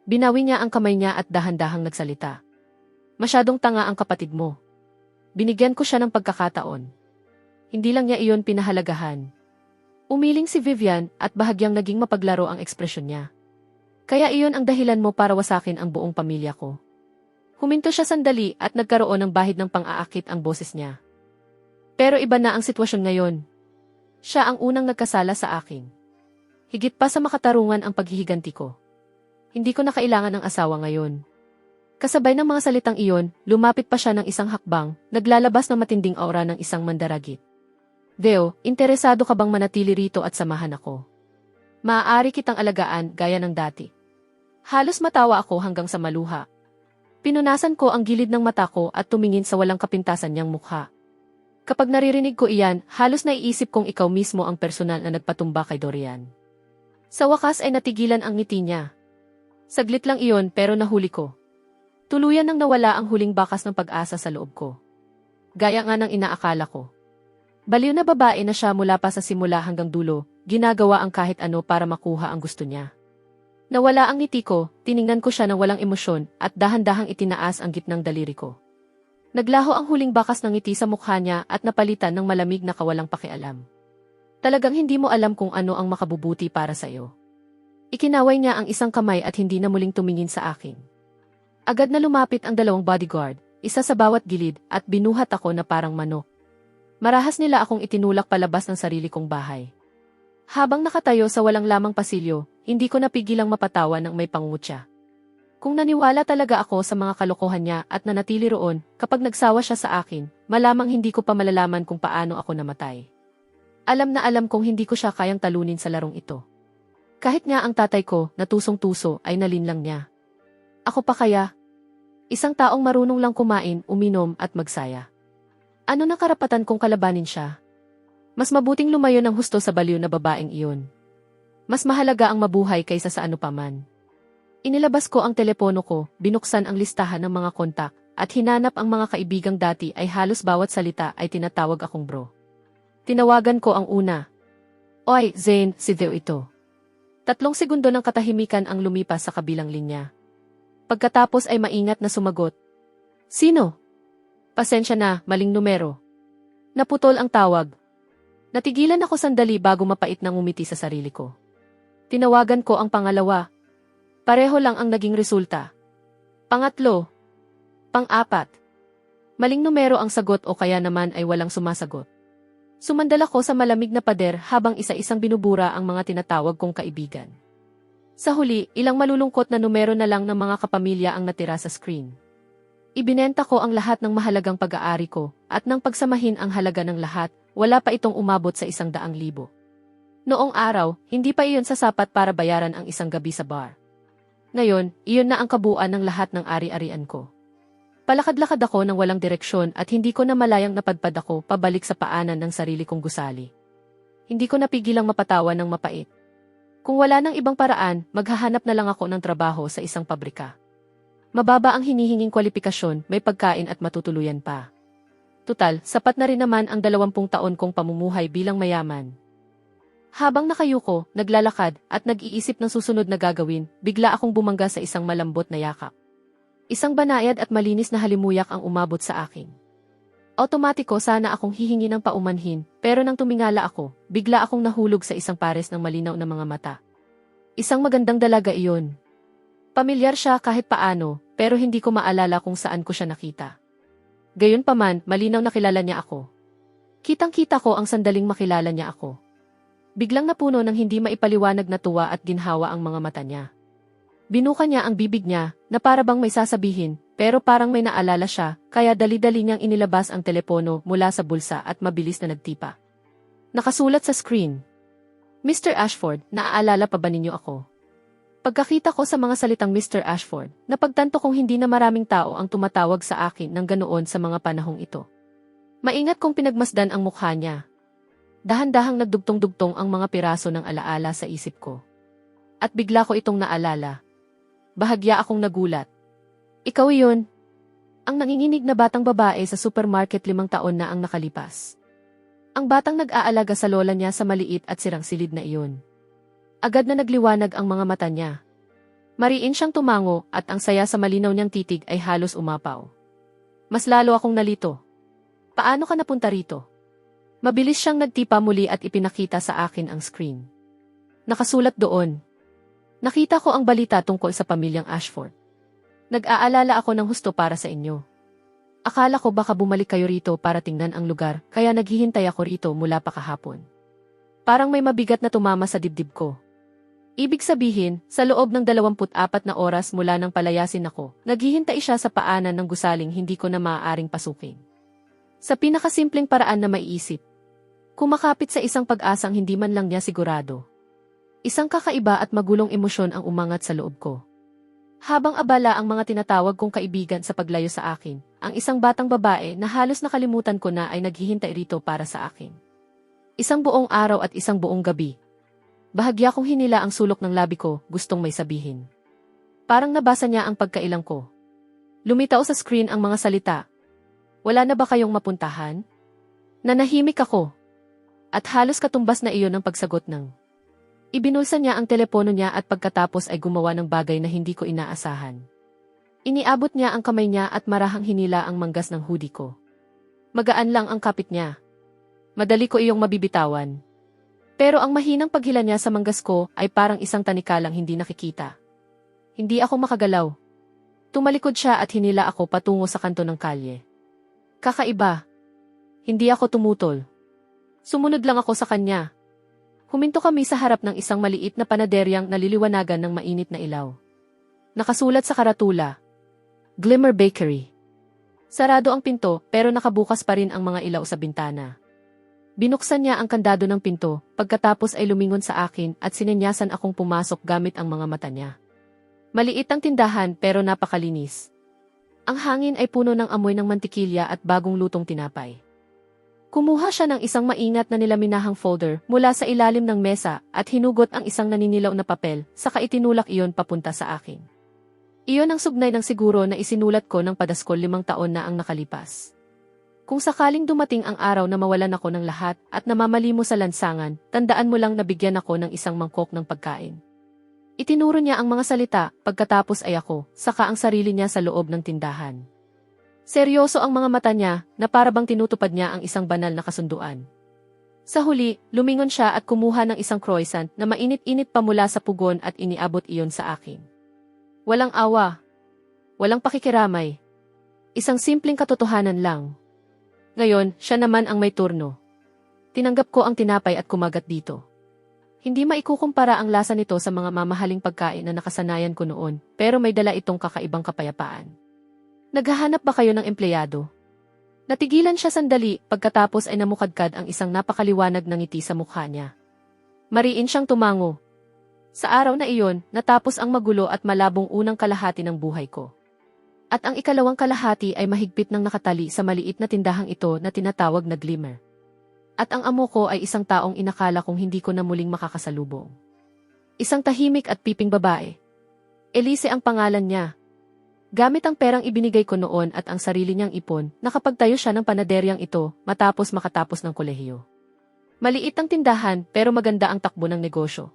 Binawi niya ang kamay niya at dahan-dahang nagsalita. Masyadong tanga ang kapatid mo. Binigyan ko siya ng pagkakataon. Hindi lang niya iyon pinahalagahan. Umiling si Vivian at bahagyang naging mapaglaro ang ekspresyon niya. Kaya iyon ang dahilan mo para wasakin ang buong pamilya ko. Huminto siya sandali at nagkaroon ng bahid ng pang-aakit ang boses niya. Pero iba na ang sitwasyon ngayon. Siya ang unang nagkasala sa akin. Higit pa sa makatarungan ang paghihiganti ko. Hindi ko na kailangan ng asawa ngayon. Kasabay ng mga salitang iyon, lumapit pa siya ng isang hakbang, naglalabas ng matinding aura ng isang mandaragit. Deo, interesado ka bang manatili rito at samahan ako? Maaari kitang alagaan gaya ng dati. Halos matawa ako hanggang sa maluha. Pinunasan ko ang gilid ng mata ko at tumingin sa walang kapintasan niyang mukha. Kapag naririnig ko iyan, halos naiisip kong ikaw mismo ang personal na nagpatumba kay Dorian. Sa wakas ay natigilan ang ngiti niya. Saglit lang iyon pero nahuli ko. Tuluyan nang nawala ang huling bakas ng pag-asa sa loob ko. Gaya nga ng inaakala ko. Baliw na babae na siya mula pa sa simula hanggang dulo, ginagawa ang kahit ano para makuha ang gusto niya. Nawala ang ngiti ko, tiningnan ko siya ng walang emosyon at dahan-dahang itinaas ang gitnang daliri ko. Naglaho ang huling bakas ng ngiti sa mukha niya at napalitan ng malamig na kawalang pakialam. Talagang hindi mo alam kung ano ang makabubuti para sa iyo. Ikinaway niya ang isang kamay at hindi na muling tumingin sa akin. Agad na lumapit ang 2 bodyguard, isa sa bawat gilid, at binuhat ako na parang manok. Marahas nila akong itinulak palabas ng sarili kong bahay. Habang nakatayo sa walang lamang pasilyo, hindi ko napigilang mapatawa ng may pangungutya. Kung naniwala talaga ako sa mga kalokohan niya at nanatili roon, kapag nagsawa siya sa akin, malamang hindi ko pa malalaman kung paano ako namatay. Alam na alam kong hindi ko siya kayang talunin sa larong ito. Kahit nga ang tatay ko, na tusong-tuso, ay nalinlang niya. Ako pa kaya? Isang taong marunong lang kumain, uminom at magsaya. Ano na karapatan kong kalabanin siya? Mas mabuting lumayo ng husto sa baliw na babaeng iyon. Mas mahalaga ang mabuhay kaysa sa ano paman. Inilabas ko ang telepono ko, binuksan ang listahan ng mga kontak, at hinanap ang mga kaibigang dati ay halos bawat salita ay tinatawag akong bro. Tinawagan ko ang una. Oy, Zane, si Theo ito. 3 segundo ng katahimikan ang lumipas sa kabilang linya. Pagkatapos ay maingat na sumagot. Sino? Pasensya na, maling numero. Naputol ang tawag. Natigilan ako sandali bago mapait nang umiti sa sarili ko. Tinawagan ko ang pangalawa. Pareho lang ang naging resulta. Pangatlo. Pang-4. Maling numero ang sagot o kaya naman ay walang sumasagot. Sumandal ako sa malamig na pader habang isa-isang binubura ang mga tinatawag kong kaibigan. Sa huli, ilang malulungkot na numero na lang ng mga kapamilya ang natira sa screen. Ibinenta ko ang lahat ng mahalagang pag-aari ko, at nang pagsamahin ang halaga ng lahat, wala pa itong umabot sa 100,000. Noong araw, hindi pa iyon sasapat para bayaran ang isang gabi sa bar. Ngayon, iyon na ang kabuuan ng lahat ng ari-arian ko. Palakad-lakad ako ng walang direksyon at hindi ko na malayang napadpad ako pabalik sa paanan ng sarili kong gusali. Hindi ko napigilang mapatawa ng mapait. Kung wala nang ibang paraan, maghahanap na lang ako ng trabaho sa isang pabrika. Mababa ang hinihinging kwalifikasyon, may pagkain at matutuluyan pa. Tutal, sapat na rin naman ang 20 taon kong pamumuhay bilang mayaman. Habang nakayuko, naglalakad, at nag-iisip ng susunod na gagawin, bigla akong bumangga sa isang malambot na yakap. Isang banayad at malinis na halimuyak ang umabot sa akin. Automatiko sana akong hihingi ng paumanhin, pero nang tumingala ako, bigla akong nahulog sa isang pares ng malinaw na mga mata. Isang magandang dalaga iyon. Pamilyar siya kahit paano, pero hindi ko maalala kung saan ko siya nakita. Gayunpaman, malinaw na kilala niya ako. Kitang-kita ko ang sandaling makilala niya ako. Biglang napuno ng hindi maipaliwanag na tuwa at ginhawa ang mga mata niya. Binuka niya ang bibig niya, na para bang may sasabihin, pero parang may naalala siya, kaya dali-dali niyang inilabas ang telepono mula sa bulsa at mabilis na nagtipa. Nakasulat sa screen. Mr. Ashford, naaalala pa ba ninyo ako? Pagkakita ko sa mga salitang Mr. Ashford, napagtanto kong hindi na maraming tao ang tumatawag sa akin ng ganoon sa mga panahong ito. Maingat kong pinagmasdan ang mukha niya. Dahan-dahang nagdugtong-dugtong ang mga piraso ng alaala sa isip ko. At bigla ko itong naalala. Bahagya akong nagulat. Ikaw iyon. Ang nanginginig na batang babae sa supermarket 5 taon na ang nakalipas. Ang batang nag-aalaga sa lola niya sa maliit at sirang silid na iyon. Agad na nagliwanag ang mga mata niya. Mariin siyang tumango at ang saya sa malinaw niyang titig ay halos umapaw. Mas lalo akong nalito. Paano ka napunta rito? Mabilis siyang nagtipa muli at ipinakita sa akin ang screen. Nakasulat doon. Nakita ko ang balita tungkol sa pamilyang Ashford. Nag-aalala ako ng husto para sa inyo. Akala ko baka bumalik kayo rito para tingnan ang lugar, kaya naghihintay ako rito mula pa kahapon. Parang may mabigat na tumama sa dibdib ko. Ibig sabihin, sa loob ng 24 na oras mula nang palayasin ako, naghihintay siya sa paanan ng gusaling hindi ko na maaaring pasukin. Sa pinakasimpleng paraan na maiisip. Kumakapit sa isang pag-asang hindi man lang niya sigurado. Isang kakaiba at magulong emosyon ang umangat sa loob ko. Habang abala ang mga tinatawag kong kaibigan sa paglayo sa akin, ang isang batang babae na halos nakalimutan ko na ay naghihintay rito para sa akin. Isang buong araw at isang buong gabi. Bahagya kong hinila ang sulok ng labi ko, gustong may sabihin. Parang nabasa niya ang pagkailang ko. Lumitaw sa screen ang mga salita. Wala na ba kayong mapuntahan? Nanahimik ako. At halos katumbas na iyon ang pagsagot ng. Ibinulsa niya ang telepono niya at pagkatapos ay gumawa ng bagay na hindi ko inaasahan. Iniabot niya ang kamay niya at marahang hinila ang manggas ng hoodie ko. Magaan lang ang kapit niya. Madali ko iyong mabibitawan. Pero ang mahinang paghila niya sa manggas ko ay parang isang tanikalang hindi nakikita. Hindi ako makagalaw. Tumalikod siya at hinila ako patungo sa kanto ng kalye. Kakaiba. Hindi ako tumutol. Sumunod lang ako sa kanya. Huminto kami sa harap ng isang maliit na panaderyang naliliwanagan ng mainit na ilaw. Nakasulat sa karatula, Glimmer Bakery. Sarado ang pinto pero nakabukas pa rin ang mga ilaw sa bintana. Binuksan niya ang kandado ng pinto, pagkatapos ay lumingon sa akin at sinenyasan akong pumasok gamit ang mga mata niya. Maliit ang tindahan pero napakalinis. Ang hangin ay puno ng amoy ng mantikilya at bagong lutong tinapay. Kumuha siya ng isang maingat na nilaminahang folder mula sa ilalim ng mesa at hinugot ang isang naninilaw na papel, saka itinulak iyon papunta sa akin. Iyon ang sugnay ng siguro na isinulat ko ng padaskol 5 taon na ang nakalipas. Kung sakaling dumating ang araw na mawalan ako ng lahat at namamali mo sa lansangan, tandaan mo lang na bigyan ako ng isang mangkok ng pagkain. Itinuro niya ang mga salita, pagkatapos ay ako, saka ang sarili niya sa loob ng tindahan. Seryoso ang mga mata niya na para bang tinutupad niya ang isang banal na kasunduan. Sa huli, lumingon siya at kumuha ng isang croissant na mainit-init pa mula sa pugon at iniabot iyon sa akin. Walang awa. Walang pakikiramay. Isang simpleng katotohanan lang. Ngayon, siya naman ang may turno. Tinanggap ko ang tinapay at kumagat dito. Hindi maikukumpara ang lasa nito sa mga mamahaling pagkain na nakasanayan ko noon, pero may dala itong kakaibang kapayapaan. Naghahanap ba kayo ng empleyado? Natigilan siya sandali, pagkatapos ay namukadkad ang isang napakaliwanag ng ngiti sa mukha niya. Mariin siyang tumango. Sa araw na iyon, natapos ang magulo at malabong unang kalahati ng buhay ko. At ang ikalawang kalahati ay mahigpit ng nakatali sa maliit na tindahang ito na tinatawag na Glimmer. At ang amo ko ay isang taong inakala kong hindi ko na muling makakasalubong. Isang tahimik at piping babae. Elise ang pangalan niya. Gamit ang perang ibinigay ko noon at ang sarili niyang ipon, nakapagtayo siya ng panaderyang ito matapos makatapos ng kolehiyo. Maliit ang tindahan pero maganda ang takbo ng negosyo.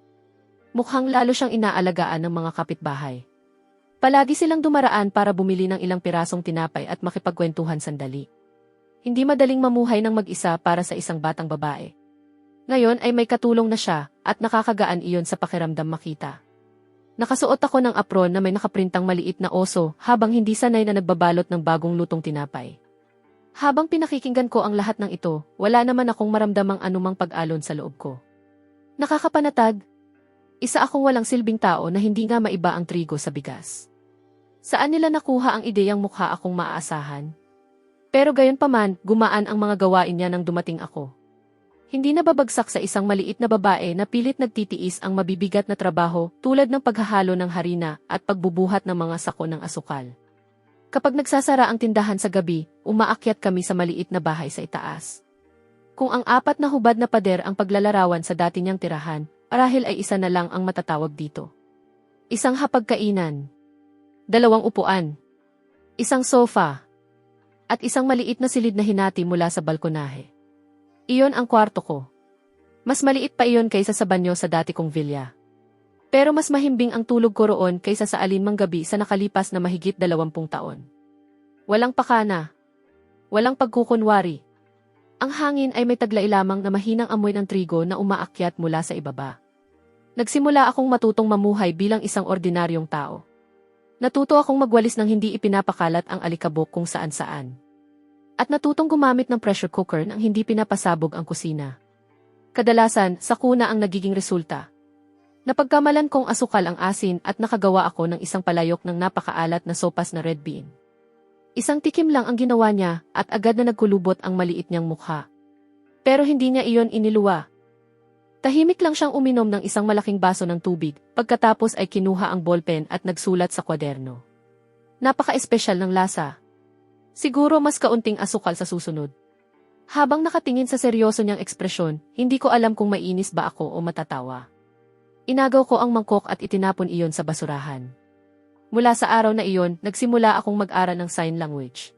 Mukhang lalo siyang inaalagaan ng mga kapitbahay. Palagi silang dumaraan para bumili ng ilang pirasong tinapay at makipagkwentuhan sandali. Hindi madaling mamuhay ng mag-isa para sa isang batang babae. Ngayon ay may katulong na siya at nakakagaan iyon sa pakiramdam makita. Nakasuot ako ng apron na may nakaprintang maliit na oso habang hindi sanay na nagbabalot ng bagong lutong tinapay. Habang pinakikinggan ko ang lahat ng ito, wala naman akong maramdamang anumang pag-alon sa loob ko. Nakakapanatag. Isa akong walang silbing tao na hindi nga maiba ang trigo sa bigas. Saan nila nakuha ang ideyang mukha akong maaasahan? Pero gayon paman, gumaan ang mga gawain niya nang dumating ako. Hindi na babagsak sa isang maliit na babae na pilit nagtitiis ang mabibigat na trabaho tulad ng paghahalo ng harina at pagbubuhat ng mga sako ng asukal. Kapag nagsasara ang tindahan sa gabi, umaakyat kami sa maliit na bahay sa itaas. Kung ang 4 na hubad na pader ang paglalarawan sa dati niyang tirahan, marahil ay isa na lang ang matatawag dito. Isang hapagkainan, 2 upuan, isang sofa, at isang maliit na silid na hinati mula sa balkonahe. Iyon ang kwarto ko. Mas maliit pa iyon kaysa sa banyo sa dati kong villa. Pero mas mahimbing ang tulog ko roon kaysa sa alinmang gabi sa nakalipas na mahigit 20 taon. Walang pakana. Walang pagkukunwari. Ang hangin ay may taglay lamang na mahinang amoy ng trigo na umaakyat mula sa ibaba. Nagsimula akong matutong mamuhay bilang isang ordinaryong tao. Natuto akong magwalis ng hindi ipinapakalat ang alikabok kung saan-saan. At natutong gumamit ng pressure cooker nang hindi pinapasabog ang kusina. Kadalasan, sakuna ang nagiging resulta. Napagkamalan kong asukal ang asin at nakagawa ako ng isang palayok ng napakaalat na sopas na red bean. Isang tikim lang ang ginawa niya at agad na nagkulubot ang maliit niyang mukha. Pero hindi niya iyon iniluwa. Tahimik lang siyang uminom ng isang malaking baso ng tubig, pagkatapos ay kinuha ang ballpen at nagsulat sa kwaderno. Napaka-espesyal ng lasa. Siguro mas kaunting asukal sa susunod. Habang nakatingin sa seryoso niyang ekspresyon, hindi ko alam kung mainis ba ako o matatawa. Inagaw ko ang mangkok at itinapon iyon sa basurahan. Mula sa araw na iyon, nagsimula akong mag-aral ng sign language.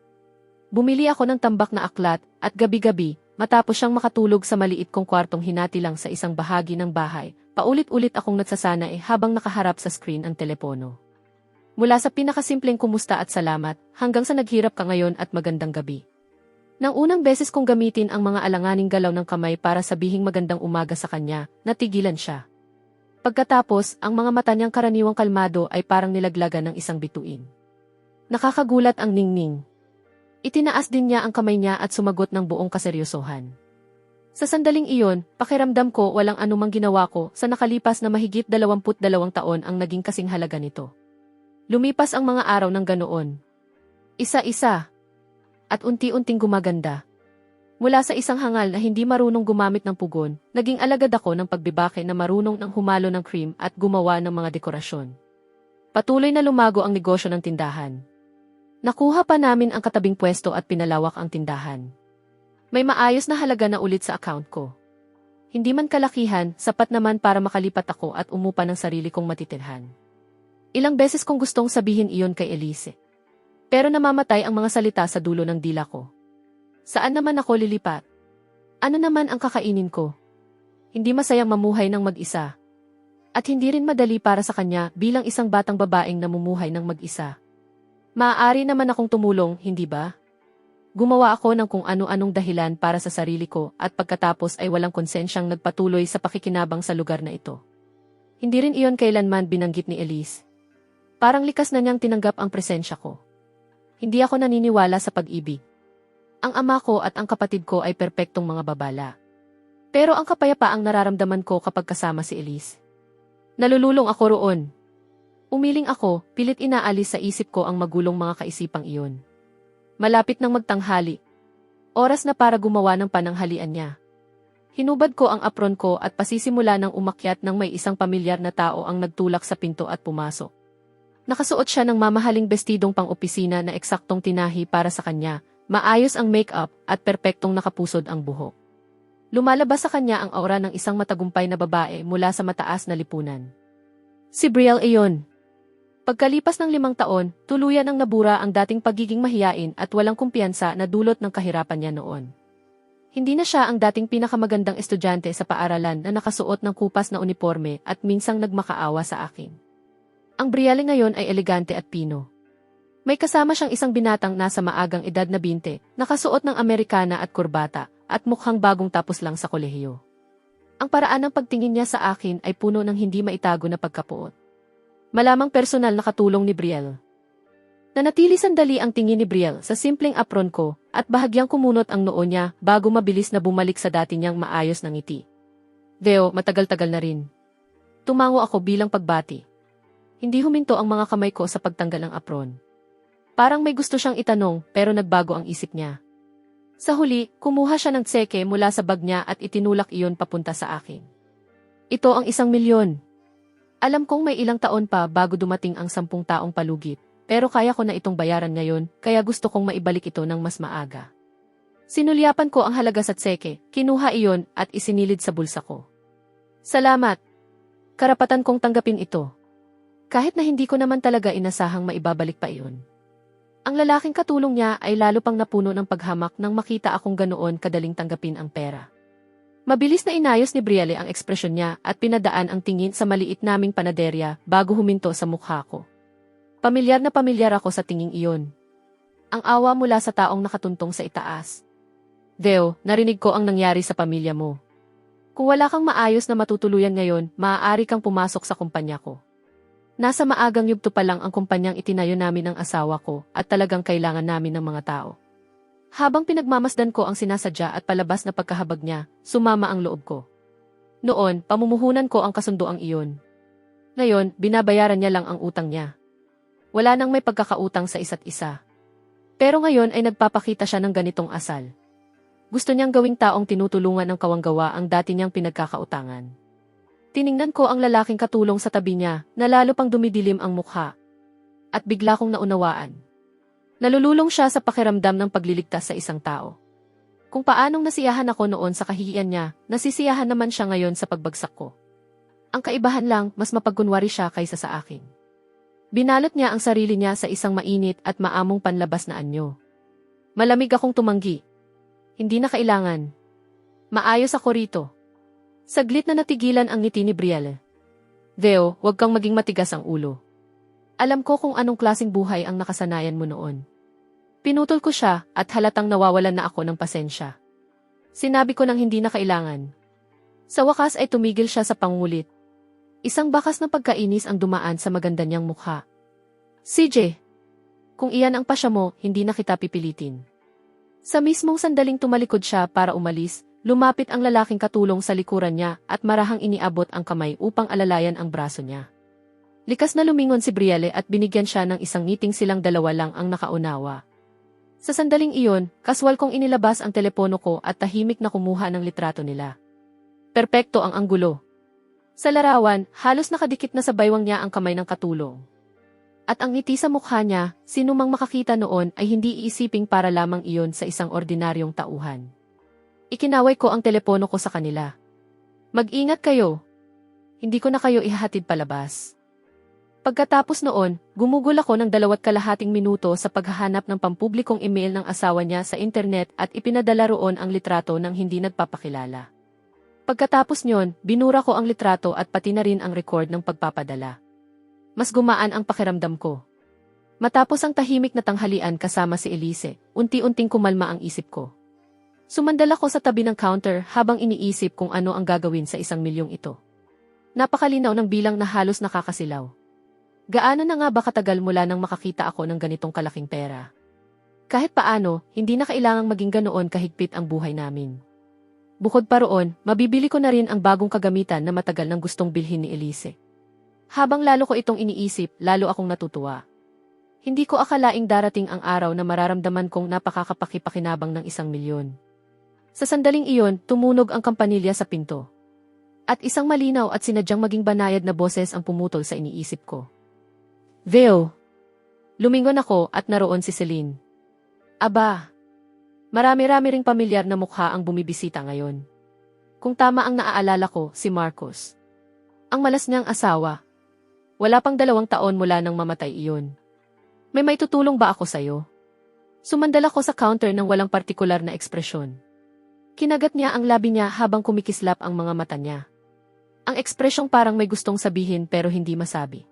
Bumili ako ng tambak na aklat at gabi-gabi, matapos siyang makatulog sa maliit kong kwartong hinati lang sa isang bahagi ng bahay, paulit-ulit akong nagsasanay habang nakaharap sa screen ang telepono. Mula sa pinakasimpleng kumusta at salamat, hanggang sa naghirap ka ngayon at magandang gabi. Nang unang beses kong gamitin ang mga alanganing galaw ng kamay para sabihing magandang umaga sa kanya, natigilan siya. Pagkatapos, ang mga mata niyang karaniwang kalmado ay parang nilaglagan ng isang bituin. Nakakagulat ang ningning. Itinaas din niya ang kamay niya at sumagot ng buong kaseryosohan. Sa sandaling iyon, pakiramdam ko walang anumang ginawa ko sa nakalipas na mahigit 22 taon ang naging kasing halaga nito. Lumipas ang mga araw ng ganoon. Isa-isa. At unti-unting gumaganda. Mula sa isang hangal na hindi marunong gumamit ng pugon, naging alagad ako ng pagbibake na marunong ng humalo ng cream at gumawa ng mga dekorasyon. Patuloy na lumago ang negosyo ng tindahan. Nakuha pa namin ang katabing pwesto at pinalawak ang tindahan. May maayos na halaga na ulit sa account ko. Hindi man kalakihan, sapat naman para makalipat ako at umupa ng sarili kong matitirhan. Ilang beses kong gustong sabihin iyon kay Elise. Pero namamatay ang mga salita sa dulo ng dila ko. Saan naman ako lilipat? Ano naman ang kakainin ko? Hindi masayang mamuhay ng mag-isa. At hindi rin madali para sa kanya bilang isang batang babaeng namumuhay ng mag-isa. Maaari naman akong tumulong, hindi ba? Gumawa ako ng kung ano-anong dahilan para sa sarili ko at pagkatapos ay walang konsensyang nagpatuloy sa pakikinabang sa lugar na ito. Hindi rin iyon kailanman binanggit ni Elise. Parang likas na niyang tinanggap ang presensya ko. Hindi ako naniniwala sa pag-ibig. Ang ama ko at ang kapatid ko ay perpektong mga babala. Pero ang kapayapaang nararamdaman ko kapag kasama si Elise. Nalululong ako roon. Umiling ako, pilit inaalis sa isip ko ang magulong mga kaisipang iyon. Malapit nang magtanghali. Oras na para gumawa ng pananghalian niya. Hinubad ko ang apron ko at pasisimula ng umakyat nang may isang pamilyar na tao ang nagtulak sa pinto at pumasok. Nakasuot siya ng mamahaling bestidong pang-opisina na eksaktong tinahi para sa kanya, maayos ang make-up at perpektong nakapusod ang buhok. Lumalabas sa kanya ang aura ng isang matagumpay na babae mula sa mataas na lipunan. Si Brielle iyon. Pagkalipas ng 5 taon, tuluyan ang nabura ang dating pagiging mahiyain at walang kumpiyansa na dulot ng kahirapan niya noon. Hindi na siya ang dating pinakamagandang estudyante sa paaralan na nakasuot ng kupas na uniforme at minsang nagmakaawa sa akin. Ang Brielle ngayon ay elegante at pino. May kasama siyang isang binatang nasa maagang edad na 20, nakasuot ng Amerikana at kurbata, at mukhang bagong tapos lang sa kolehiyo. Ang paraan ng pagtingin niya sa akin ay puno ng hindi maitago na pagkapuot. Malamang personal na katulong ni Brielle. Nanatili sandali ang tingin ni Brielle sa simpleng apron ko at bahagyang kumunot ang noo niya bago mabilis na bumalik sa dati niyang maayos na ngiti. Deo, matagal-tagal na rin. Tumango ako bilang pagbati. Hindi huminto ang mga kamay ko sa pagtanggal ng apron. Parang may gusto siyang itanong pero nagbago ang isip niya. Sa huli, kumuha siya ng tseke mula sa bag niya at itinulak iyon papunta sa akin. Ito ang 1,000,000. Alam kong may ilang taon pa bago dumating ang 10 taong palugit, pero kaya ko na itong bayaran ngayon, kaya gusto kong maibalik ito ng mas maaga. Sinulyapan ko ang halaga sa tseke, kinuha iyon at isinilid sa bulsa ko. Salamat! Karapatan kong tanggapin ito. Kahit na hindi ko naman talaga inasahang maibabalik pa iyon. Ang lalaking katulong niya ay lalo pang napuno ng paghamak nang makita akong ganoon kadaling tanggapin ang pera. Mabilis na inayos ni Brielle ang ekspresyon niya at pinadaan ang tingin sa maliit naming panaderya bago huminto sa mukha ko. Pamilyar na pamilyar ako sa tinging iyon. Ang awa mula sa taong nakatuntong sa itaas. Deo, narinig ko ang nangyari sa pamilya mo. Kung wala kang maayos na matutuluyan ngayon, maaari kang pumasok sa kumpanya ko. Nasa maagang yugto pa lang ang kumpanyang itinayo namin ng asawa ko at talagang kailangan namin ng mga tao. Habang pinagmamasdan ko ang sinasadya at palabas na pagkahabag niya, sumama ang loob ko. Noon, pamumuhunan ko ang kasunduang iyon. Ngayon, binabayaran niya lang ang utang niya. Wala nang may pagkakautang sa isa't isa. Pero ngayon ay nagpapakita siya ng ganitong asal. Gusto niyang gawing taong tinutulungan ng kawanggawa ang dati niyang pinagkakautangan. Tiningnan ko ang lalaking katulong sa tabi niya na lalo pang dumidilim ang mukha. At bigla kong naunawaan. Nalululong siya sa pakiramdam ng pagliligtas sa isang tao. Kung paanong nasiyahan ako noon sa kahihiyan niya, nasisiyahan naman siya ngayon sa pagbagsak ko. Ang kaibahan lang, mas mapagkunwari siya kaysa sa akin. Binalot niya ang sarili niya sa isang mainit at maamong panlabas na anyo. Malamig akong tumanggi. Hindi na kailangan. Maayos ako rito. Saglit na natigilan ang ngiti ni Brielle. Deo, huwag kang maging matigas ang ulo. Alam ko kung anong klaseng buhay ang nakasanayan mo noon. Pinutol ko siya at halatang nawawalan na ako ng pasensya. Sinabi ko nang hindi na kailangan. Sa wakas ay tumigil siya sa pangulit. Isang bakas ng pagkainis ang dumaan sa maganda niyang mukha. CJ, kung iyan ang pasya mo, hindi na kita pipilitin. Sa mismong sandaling tumalikod siya para umalis, lumapit ang lalaking katulong sa likuran niya at marahang iniabot ang kamay upang alalayan ang braso niya. Likas na lumingon si Brielle at binigyan siya ng isang ngiting silang dalawa lang ang nakaunawa. Sa sandaling iyon, kaswal kong inilabas ang telepono ko at tahimik na kumuha ng litrato nila. Perpekto ang anggulo. Sa larawan, halos nakadikit na sa baywang niya ang kamay ng katulong. At ang ngiti sa mukha niya, sinumang makakita noon ay hindi iisiping para lamang iyon sa isang ordinaryong tauhan. Ikinaway ko ang telepono ko sa kanila. Mag-ingat kayo. Hindi ko na kayo ihahatid palabas. Pagkatapos noon, gumugol ako ng 2.5 minuto sa paghahanap ng pampublikong email ng asawa niya sa internet at ipinadala roon ang litrato ng hindi nagpapakilala. Pagkatapos nyon, binura ko ang litrato at pati na rin ang record ng pagpapadala. Mas gumaan ang pakiramdam ko. Matapos ang tahimik na tanghalian kasama si Elise, unti-unting kumalma ang isip ko. Sumandal ako sa tabi ng counter habang iniisip kung ano ang gagawin sa 1,000,000 ito. Napakalinaw ng bilang na halos nakakasilaw. Gaano na nga ba katagal mula nang makakita ako ng ganitong kalaking pera? Kahit paano, hindi na kailangang maging ganoon kahigpit ang buhay namin. Bukod pa roon, mabibili ko na rin ang bagong kagamitan na matagal nang gustong bilhin ni Elise. Habang lalo ko itong iniisip, lalo akong natutuwa. Hindi ko akalaing darating ang araw na mararamdaman kong napakakapakipakinabang ng 1,000,000. Sa sandaling iyon, tumunog ang kampanilya sa pinto. At isang malinaw at sinadyang maging banayad na boses ang pumutol sa iniisip ko. Veo! Lumingon ako at naroon si Celine. Aba! Marami-rami ring pamilyar na mukha ang bumibisita ngayon. Kung tama ang naaalala ko, si Marcos. Ang malas niyang asawa. Wala pang 2 taon mula nang mamatay iyon. May maitutulong ba ako sa'yo? Sumandal ako sa counter ng walang partikular na ekspresyon. Kinagat niya ang labi niya habang kumikislap ang mga mata niya. Ang ekspresyong parang may gustong sabihin pero hindi masabi.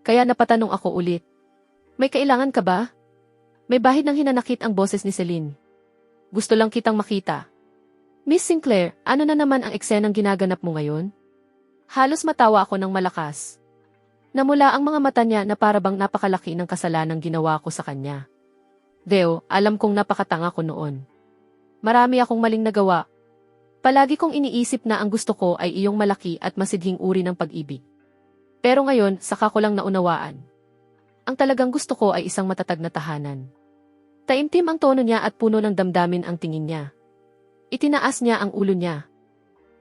Kaya napatanong ako ulit. May kailangan ka ba? May bahid ng hinanakit ang boses ni Celine. Gusto lang kitang makita. Miss Sinclair, ano na naman ang eksenang ginaganap mo ngayon? Halos matawa ako ng malakas. Namula ang mga mata niya na parabang napakalaki ng kasalanang ginawa ko sa kanya. Veo, alam kong napakatanga ko noon. Marami akong maling nagawa. Palagi kong iniisip na ang gusto ko ay iyong malaki at masidhing uri ng pag-ibig. Pero ngayon, saka ko lang naunawaan. Ang talagang gusto ko ay isang matatag na tahanan. Taimtim ang tono niya at puno ng damdamin ang tingin niya. Itinaas niya ang ulo niya.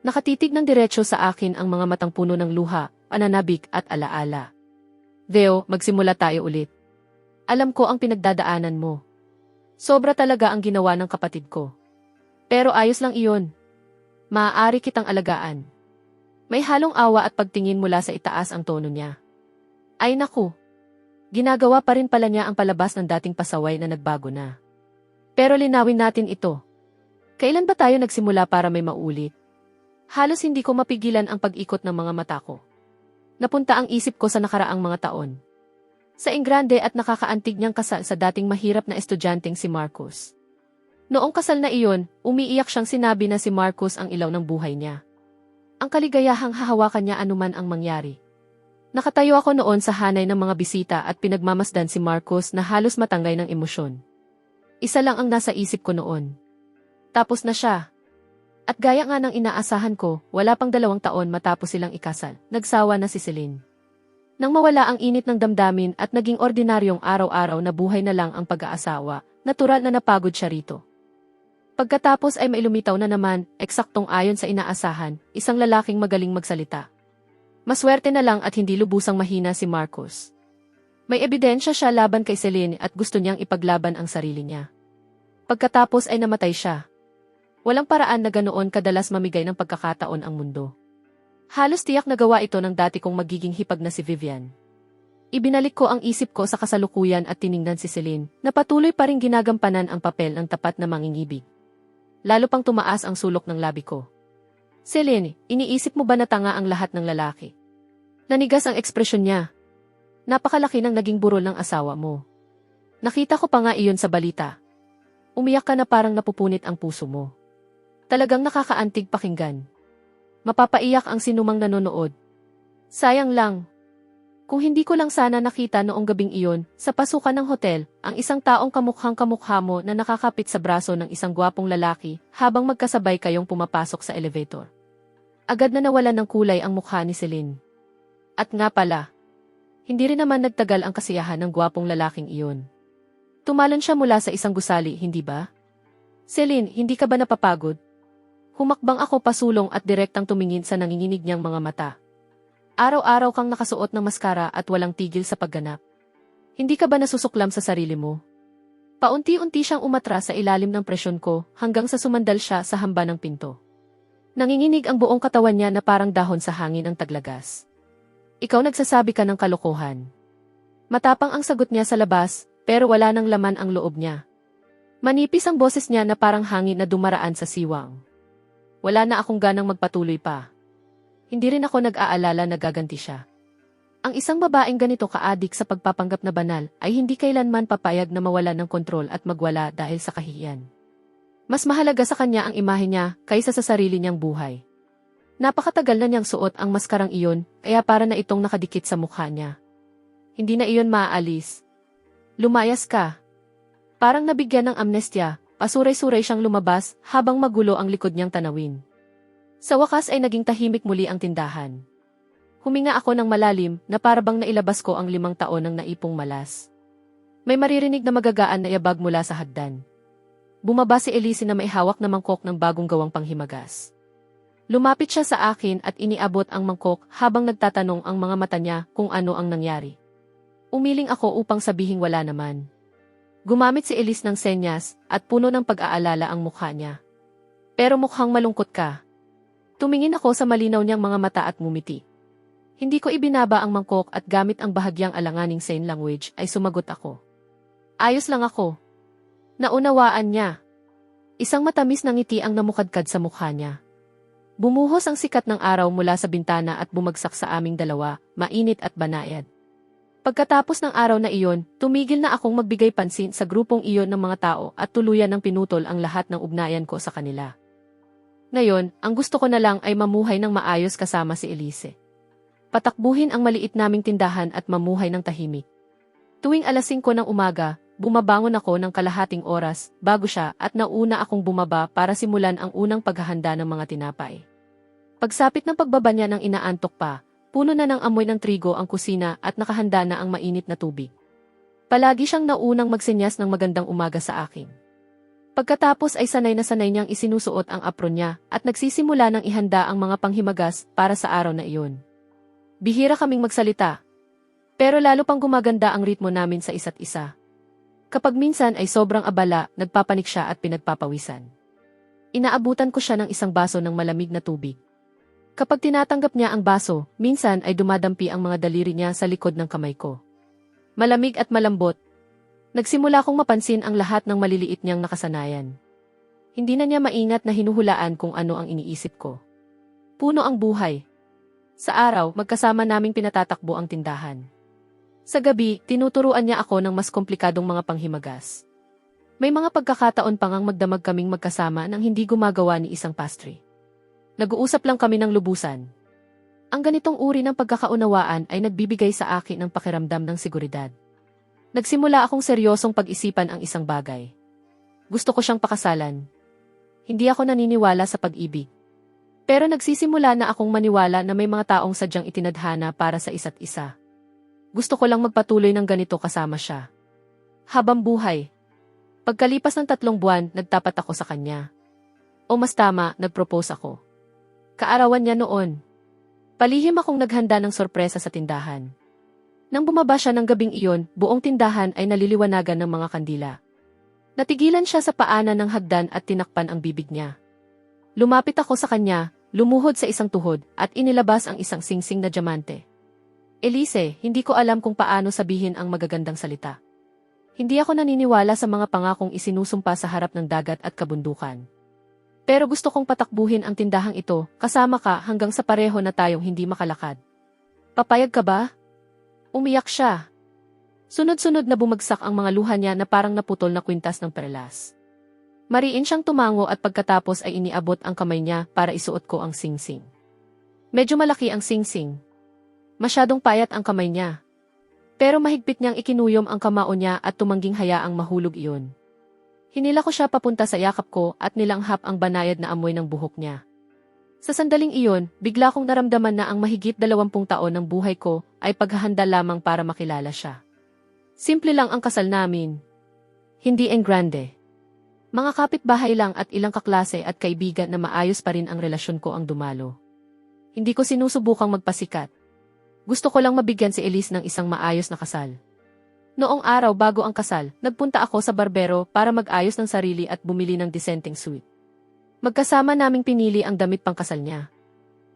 Nakatitig ng diretsyo sa akin ang mga matang puno ng luha, pananabik at alaala. Veo, magsimula tayo ulit. Alam ko ang pinagdadaanan mo. Sobra talaga ang ginawa ng kapatid ko. Pero ayos lang iyon. Maaari kitang alagaan. May halong awa at pagtingin mula sa itaas ang tono niya. Ay naku. Ginagawa pa rin pala niya ang palabas ng dating pasaway na nagbago na. Pero linawin natin ito. Kailan ba tayo nagsimula para may maulit? Halos hindi ko mapigilan ang pag-ikot ng mga mata ko. Napunta ang isip ko sa nakaraang mga taon. Sa enggrande at nakakaantig niyang kasal sa dating mahirap na estudyanteng si Marcos. Noong kasal na iyon, umiiyak siyang sinabi na si Marcos ang ilaw ng buhay niya. Ang kaligayahang hahawakan niya anuman ang mangyari. Nakatayo ako noon sa hanay ng mga bisita at pinagmamasdan si Marcos na halos matanggay ng emosyon. Isa lang ang nasa isip ko noon. Tapos na siya. At gaya nga ng inaasahan ko, wala pang 2 taon matapos silang ikasal, nagsawa na si Celine. Nang mawala ang init ng damdamin at naging ordinaryong araw-araw na buhay na lang ang pag-aasawa, natural na napagod siya rito. Pagkatapos ay mailumitaw na naman, eksaktong ayon sa inaasahan, isang lalaking magaling magsalita. Maswerte na lang at hindi lubusang mahina si Marcos. May ebidensya siya laban kay Celine at gusto niyang ipaglaban ang sarili niya. Pagkatapos ay namatay siya. Walang paraan na ganoon kadalas mamigay ng pagkakataon ang mundo. Halos tiyak na gawa ito ng dati kong magiging hipag na si Vivian. Ibinalik ko ang isip ko sa kasalukuyan at tiningnan si Celine na patuloy pa rin ginagampanan ang papel ng tapat na mangingibig. Lalo pang tumaas ang sulok ng labi ko. Celine, iniisip mo ba na tanga ang lahat ng lalaki? Nanigas ang ekspresyon niya. Napakalaki ng naging burol ng asawa mo. Nakita ko pa nga iyon sa balita. Umiyak ka na parang napupunit ang puso mo. Talagang nakakaantig pakinggan. Mapapaiyak ang sinumang nanonood. Sayang lang. Kung hindi ko lang sana nakita noong gabing iyon, sa pasukan ng hotel, ang isang taong kamukhang-kamukha mo na nakakapit sa braso ng isang gwapong lalaki habang magkasabay kayong pumapasok sa elevator. Agad na nawalan ng kulay ang mukha ni Celine. At nga pala, hindi rin naman nagtagal ang kasiyahan ng gwapong lalaking iyon. Tumalon siya mula sa isang gusali, hindi ba? Celine, hindi ka ba napapagod? Humakbang ako pasulong at direktang tumingin sa nanginginig niyang mga mata. Araw-araw kang nakasuot ng maskara at walang tigil sa pagganap. Hindi ka ba nasusuklam sa sarili mo? Paunti-unti siyang umatras sa ilalim ng presyon ko hanggang sa sumandal siya sa hamba ng pinto. Nanginginig ang buong katawan niya na parang dahon sa hangin ang taglagas. Ikaw nagsasabi ka ng kalokohan. Matapang ang sagot niya sa labas, pero wala nang laman ang loob niya. Manipis ang boses niya na parang hangin na dumaraan sa siwang. Wala na akong ganang magpatuloy pa. Hindi rin ako nag-aalala na gaganti siya. Ang isang babaeng ganito kaadik sa pagpapanggap na banal ay hindi kailanman papayag na mawala ng kontrol at magwala dahil sa kahihiyan. Mas mahalaga sa kanya ang imahe niya kaysa sa sarili niyang buhay. Napakatagal na niyang suot ang maskarang iyon, kaya para na itong nakadikit sa mukha niya. Hindi na iyon maaalis. Lumayas ka. Parang nabigyan ng amnestya, pasuray-suray siyang lumabas habang magulo ang likod niyang tanawin. Sa wakas ay naging tahimik muli ang tindahan. Huminga ako ng malalim na parabang nailabas ko ang 5 taon ng naipong malas. May maririnig na magagaan na yabag mula sa hagdan. Bumaba si Elise na may hawak na mangkok ng bagong gawang panghimagas. Lumapit siya sa akin at iniabot ang mangkok habang nagtatanong ang mga mata niya kung ano ang nangyari. Umiling ako upang sabihing wala naman. Gumamit si Elise ng senyas at puno ng pag-aalala ang mukha niya. Pero mukhang malungkot ka. Tumingin ako sa malinaw niyang mga mata at ngumiti. Hindi ko ibinaba ang mangkok at gamit ang bahagyang alanganing sign language ay sumagot ako. Ayos lang ako. Naunawaan niya. Isang matamis na ngiti ang namukadkad sa mukha niya. Bumuhos ang sikat ng araw mula sa bintana at bumagsak sa aming dalawa, mainit at banayad. Pagkatapos ng araw na iyon, tumigil na akong magbigay pansin sa grupong iyon ng mga tao at tuluyan ng pinutol ang lahat ng ugnayan ko sa kanila. Ngayon, ang gusto ko na lang ay mamuhay ng maayos kasama si Elise. Patakbuhin ang maliit naming tindahan at mamuhay ng tahimik. Tuwing alas 5 ng umaga, bumabangon ako ng kalahating oras bago siya at nauna akong bumaba para simulan ang unang paghahanda ng mga tinapay. Pagsapit ng pagbaba niya ng inaantok pa, puno na ng amoy ng trigo ang kusina at nakahanda na ang mainit na tubig. Palagi siyang naunang magsenyas ng magandang umaga sa akin. Pagkatapos ay sanay na sanay niyang isinusuot ang apron niya at nagsisimula ng ihanda ang mga panghimagas para sa araw na iyon. Bihira kaming magsalita. Pero lalo pang gumaganda ang ritmo namin sa isa't isa. Kapag minsan ay sobrang abala, nagpapanik siya at pinagpapawisan. Inaabutan ko siya ng isang baso ng malamig na tubig. Kapag tinatanggap niya ang baso, minsan ay dumadampi ang mga daliri niya sa likod ng kamay ko. Malamig at malambot. Nagsimula kong mapansin ang lahat ng maliliit niyang nakasanayan. Hindi na niya maingat na hinuhulaan kung ano ang iniisip ko. Puno ang buhay. Sa araw, magkasama naming pinatatakbo ang tindahan. Sa gabi, tinuturuan niya ako ng mas komplikadong mga panghimagas. May mga pagkakataon pang ang magdamag kaming magkasama nang hindi gumagawa ni isang pastry. Nag-uusap lang kami ng lubusan. Ang ganitong uri ng pagkakaunawaan ay nagbibigay sa akin ng pakiramdam ng seguridad. Nagsimula akong seryosong pag-isipan ang isang bagay. Gusto ko siyang pakasalan. Hindi ako naniniwala sa pag-ibig. Pero nagsisimula na akong maniwala na may mga taong sadyang itinadhana para sa isa't isa. Gusto ko lang magpatuloy ng ganito kasama siya. Habang buhay. Pagkalipas ng 3 buwan, nagtapat ako sa kanya. O mas tama, nagpropose ako. Kaarawan niya noon. Palihim akong naghanda ng sorpresa sa tindahan. Nang bumaba siya ng gabing iyon, buong tindahan ay naliliwanagan ng mga kandila. Natigilan siya sa paanan ng hagdan at tinakpan ang bibig niya. Lumapit ako sa kanya, lumuhod sa isang tuhod, at inilabas ang isang singsing na diamante. Elise, hindi ko alam kung paano sabihin ang magagandang salita. Hindi ako naniniwala sa mga pangakong isinusumpa sa harap ng dagat at kabundukan. Pero gusto kong patakbuhin ang tindahang ito, kasama ka hanggang sa pareho na tayong hindi makalakad. Papayag ka ba? Umiyak siya. Sunod-sunod na bumagsak ang mga luha niya na parang naputol na kwintas ng perlas. Mariin siyang tumango at pagkatapos ay iniabot ang kamay niya para isuot ko ang singsing. Medyo malaki ang singsing. Masyadong payat ang kamay niya. Pero mahigpit niyang ikinuyom ang kamao niya at tumangging hayaang mahulog iyon. Hinila ko siya papunta sa yakap ko at nilanghap ang banayad na amoy ng buhok niya. Sa sandaling iyon, bigla kong naramdaman na ang mahigit 20 taon ng buhay ko ay paghahanda lamang para makilala siya. Simple lang ang kasal namin. Hindi en grande. Mga kapitbahay lang at ilang kaklase at kaibigan na maayos pa rin ang relasyon ko ang dumalo. Hindi ko sinusubukang magpasikat. Gusto ko lang mabigyan si Elise ng isang maayos na kasal. Noong araw bago ang kasal, nagpunta ako sa barbero para mag-ayos ng sarili at bumili ng disenteng suit. Magkasama naming pinili ang damit pangkasal niya.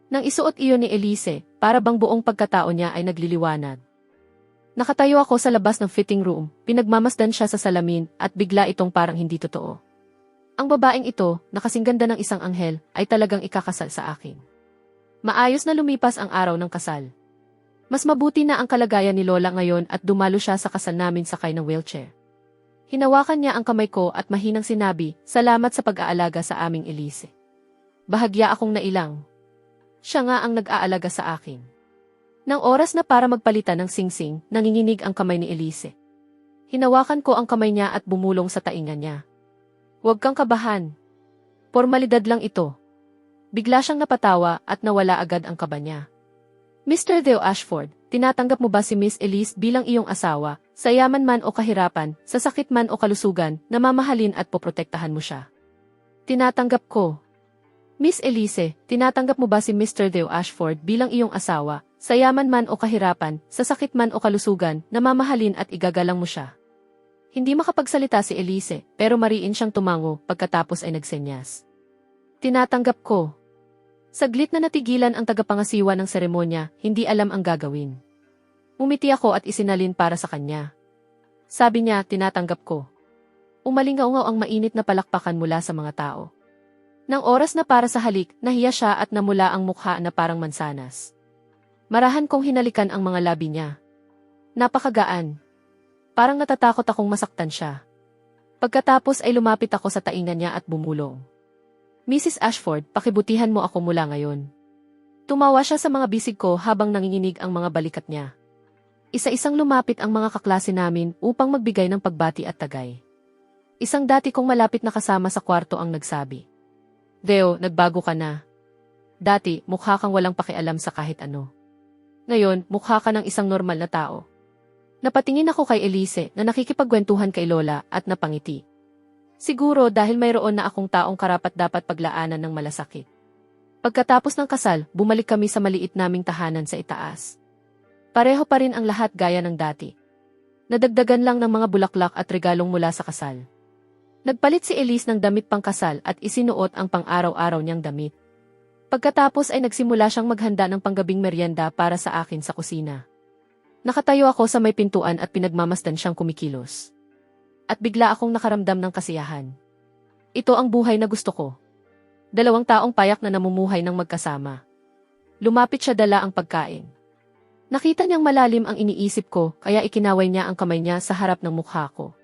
Nang isuot iyon ni Elise, para bang buong pagkatao niya ay nagliliwanag. Nakatayo ako sa labas ng fitting room, pinagmamasdan siya sa salamin at bigla itong parang hindi totoo. Ang babaeng ito, na kasing ganda ng isang anghel, ay talagang ikakasal sa akin. Maayos na lumipas ang araw ng kasal. Mas mabuti na ang kalagayan ni Lola ngayon at dumalo siya sa kasal namin sakay ng wheelchair. Hinawakan niya ang kamay ko at mahinang sinabi, "Salamat sa pag-aalaga sa aming Elise." Bahagya akong nailang. Siya nga ang nag-aalaga sa akin. Nang oras na para magpalitan ng singsing, nanginginig ang kamay ni Elise. Hinawakan ko ang kamay niya at bumulong sa tainga niya. Huwag kang kabahan. Formalidad lang ito. Bigla siyang napatawa at nawala agad ang kaba niya. Mr. Theo Ashford, tinatanggap mo ba si Miss Elise bilang iyong asawa, sa yaman man o kahirapan, sa sakit man o kalusugan, na mamahalin at poprotektahan mo siya? Tinatanggap ko. Miss Elise, tinatanggap mo ba si Mr. Theo Ashford bilang iyong asawa, sa yaman man o kahirapan, sa sakit man o kalusugan, na mamahalin at igagalang mo siya? Hindi makapagsalita si Elise, pero mariin siyang tumango pagkatapos ay nagsenyas. Tinatanggap ko. Saglit na natigilan ang tagapangasiwa ng seremonya, hindi alam ang gagawin. Umiti ako at isinalin para sa kanya. Sabi niya, tinatanggap ko. Umalingaw-ngaw ang mainit na palakpakan mula sa mga tao. Nang oras na para sa halik, nahiya siya at namula ang mukha na parang mansanas. Marahan kong hinalikan ang mga labi niya. Napakagaan. Parang natatakot akong masaktan siya. Pagkatapos ay lumapit ako sa taingan niya at bumulong. Mrs. Ashford, pakibutihan mo ako mula ngayon. Tumawa siya sa mga bisig ko habang nanginginig ang mga balikat niya. Isa-isang lumapit ang mga kaklase namin upang magbigay ng pagbati at tagay. Isang dati kong malapit na kasama sa kwarto ang nagsabi. Theo, nagbago ka na. Dati, mukha kang walang pakialam sa kahit ano. Ngayon, mukha ka ng isang normal na tao. Napatingin ako kay Elise na nakikipagkwentuhan kay Lola at napangiti. Siguro dahil mayroon na akong taong karapat-dapat paglaanan ng malasakit. Pagkatapos ng kasal, bumalik kami sa maliit naming tahanan sa itaas. Pareho pa rin ang lahat gaya ng dati. Nadagdagan lang ng mga bulaklak at regalong mula sa kasal. Nagpalit si Elise ng damit pangkasal at isinuot ang pang-araw-araw niyang damit. Pagkatapos ay nagsimula siyang maghanda ng panggabing merienda para sa akin sa kusina. Nakatayo ako sa may pintuan at pinagmamasdan siyang kumikilos. At bigla akong nakaramdam ng kasiyahan. Ito ang buhay na gusto ko. 2 taong payak na namumuhay ng magkasama. Lumapit siya, dala ang pagkain. Nakita niyang malalim ang iniisip ko, kaya ikinaway niya ang kamay niya sa harap ng mukha ko.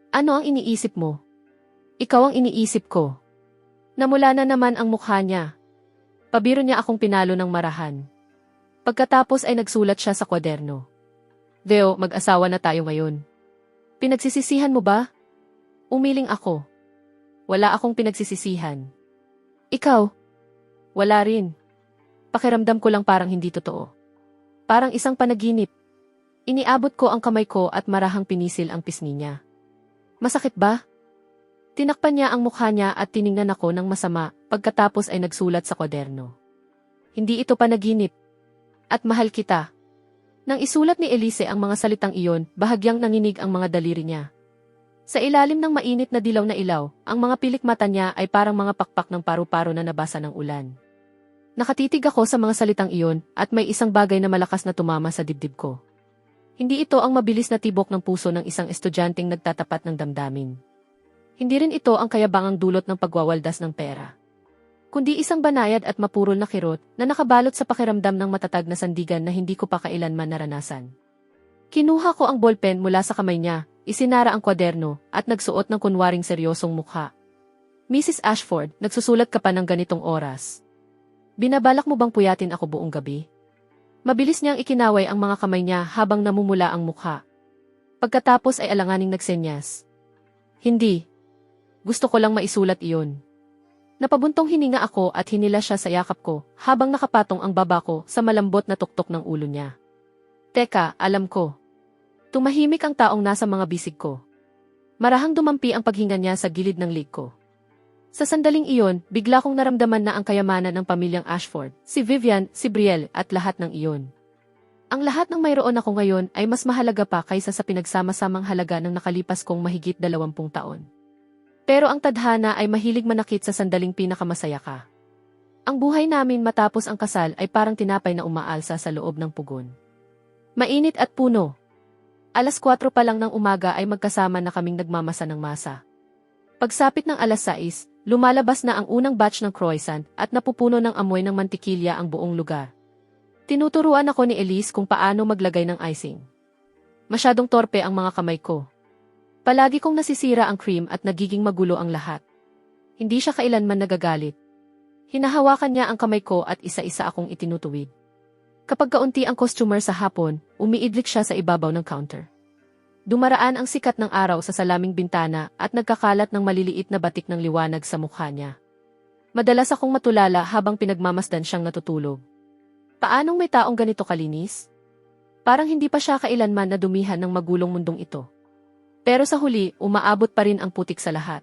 Ano ang iniisip mo? Ikaw ang iniisip ko. Namula na naman ang mukha niya. Pabiro niya akong pinalo ng marahan. Pagkatapos ay nagsulat siya sa kwaderno. Theo, mag-asawa na tayo ngayon. Pinagsisisihan mo ba? Umiling ako. Wala akong pinagsisisihan. Ikaw? Wala rin. Pakiramdam ko lang parang hindi totoo. Parang isang panaginip. Iniabot ko ang kamay ko at marahang pinisil ang pisngi niya. Masakit ba? Tinakpan niya ang mukha niya at tiningnan ako ng masama, pagkatapos ay nagsulat sa kwaderno. Hindi ito panaginip. At mahal kita. Nang isulat ni Elise ang mga salitang iyon, bahagyang nanginig ang mga daliri niya. Sa ilalim ng mainit na dilaw na ilaw, ang mga pilik mata niya ay parang mga pakpak ng paru-paro na nabasa ng ulan. Nakatitig ako sa mga salitang iyon at may isang bagay na malakas na tumama sa dibdib ko. Hindi ito ang mabilis na tibok ng puso ng isang estudyanteng nagtatapat ng damdamin. Hindi rin ito ang kayabangang dulot ng pagwawaldas ng pera. Kundi isang banayad at mapurol na kirot na nakabalot sa pakiramdam ng matatag na sandigan na hindi ko pa kailanman naranasan. Kinuha ko ang ballpen mula sa kamay niya, isinara ang kwaderno, at nagsuot ng kunwaring seryosong mukha. Mrs. Ashford, nagsusulat ka pa ng ganitong oras. Binabalak mo bang puyatin ako buong gabi? Mabilis niyang ikinaway ang mga kamay niya habang namumula ang mukha. Pagkatapos ay alanganing nagsenyas. Hindi. Gusto ko lang maisulat iyon. Napabuntong hininga ako at hinila siya sa yakap ko habang nakapatong ang baba ko sa malambot na tuktok ng ulo niya. Teka, alam ko. Tumahimik ang taong nasa mga bisig ko. Marahang dumampi ang paghinga niya sa gilid ng lig ko. Sa sandaling iyon, bigla kong naramdaman na ang kayamanan ng pamilyang Ashford, si Vivian, si Brielle at lahat ng iyon. Ang lahat ng mayroon ako ngayon ay mas mahalaga pa kaysa sa pinagsama-samang halaga ng nakalipas kong mahigit 20 taon. Pero ang tadhana ay mahilig manakit sa sandaling pinakamasaya ka. Ang buhay namin matapos ang kasal ay parang tinapay na umaalsa sa loob ng pugon. Mainit at puno. 4:00 pa lang ng umaga ay magkasama na kaming nagmamasa ng masa. Pagsapit ng 6:00, lumalabas na ang unang batch ng croissant at napupuno ng amoy ng mantikilya ang buong lugar. Tinuturuan ako ni Elise kung paano maglagay ng icing. Masyadong torpe ang mga kamay ko. Palagi kong nasisira ang cream at nagiging magulo ang lahat. Hindi siya kailanman nagagalit. Hinahawakan niya ang kamay ko at isa-isa akong itinutuwid. Kapag kaunti ang customer sa hapon, umiidlik siya sa ibabaw ng counter. Dumaraan ang sikat ng araw sa salaming bintana at nagkakalat ng maliliit na batik ng liwanag sa mukha niya. Madalas akong matulala habang pinagmamasdan siyang natutulog. Paanong may taong ganito kalinis? Parang hindi pa siya kailanman nadumihan ng magulong mundong ito. Pero sa huli, umaabot pa rin ang putik sa lahat.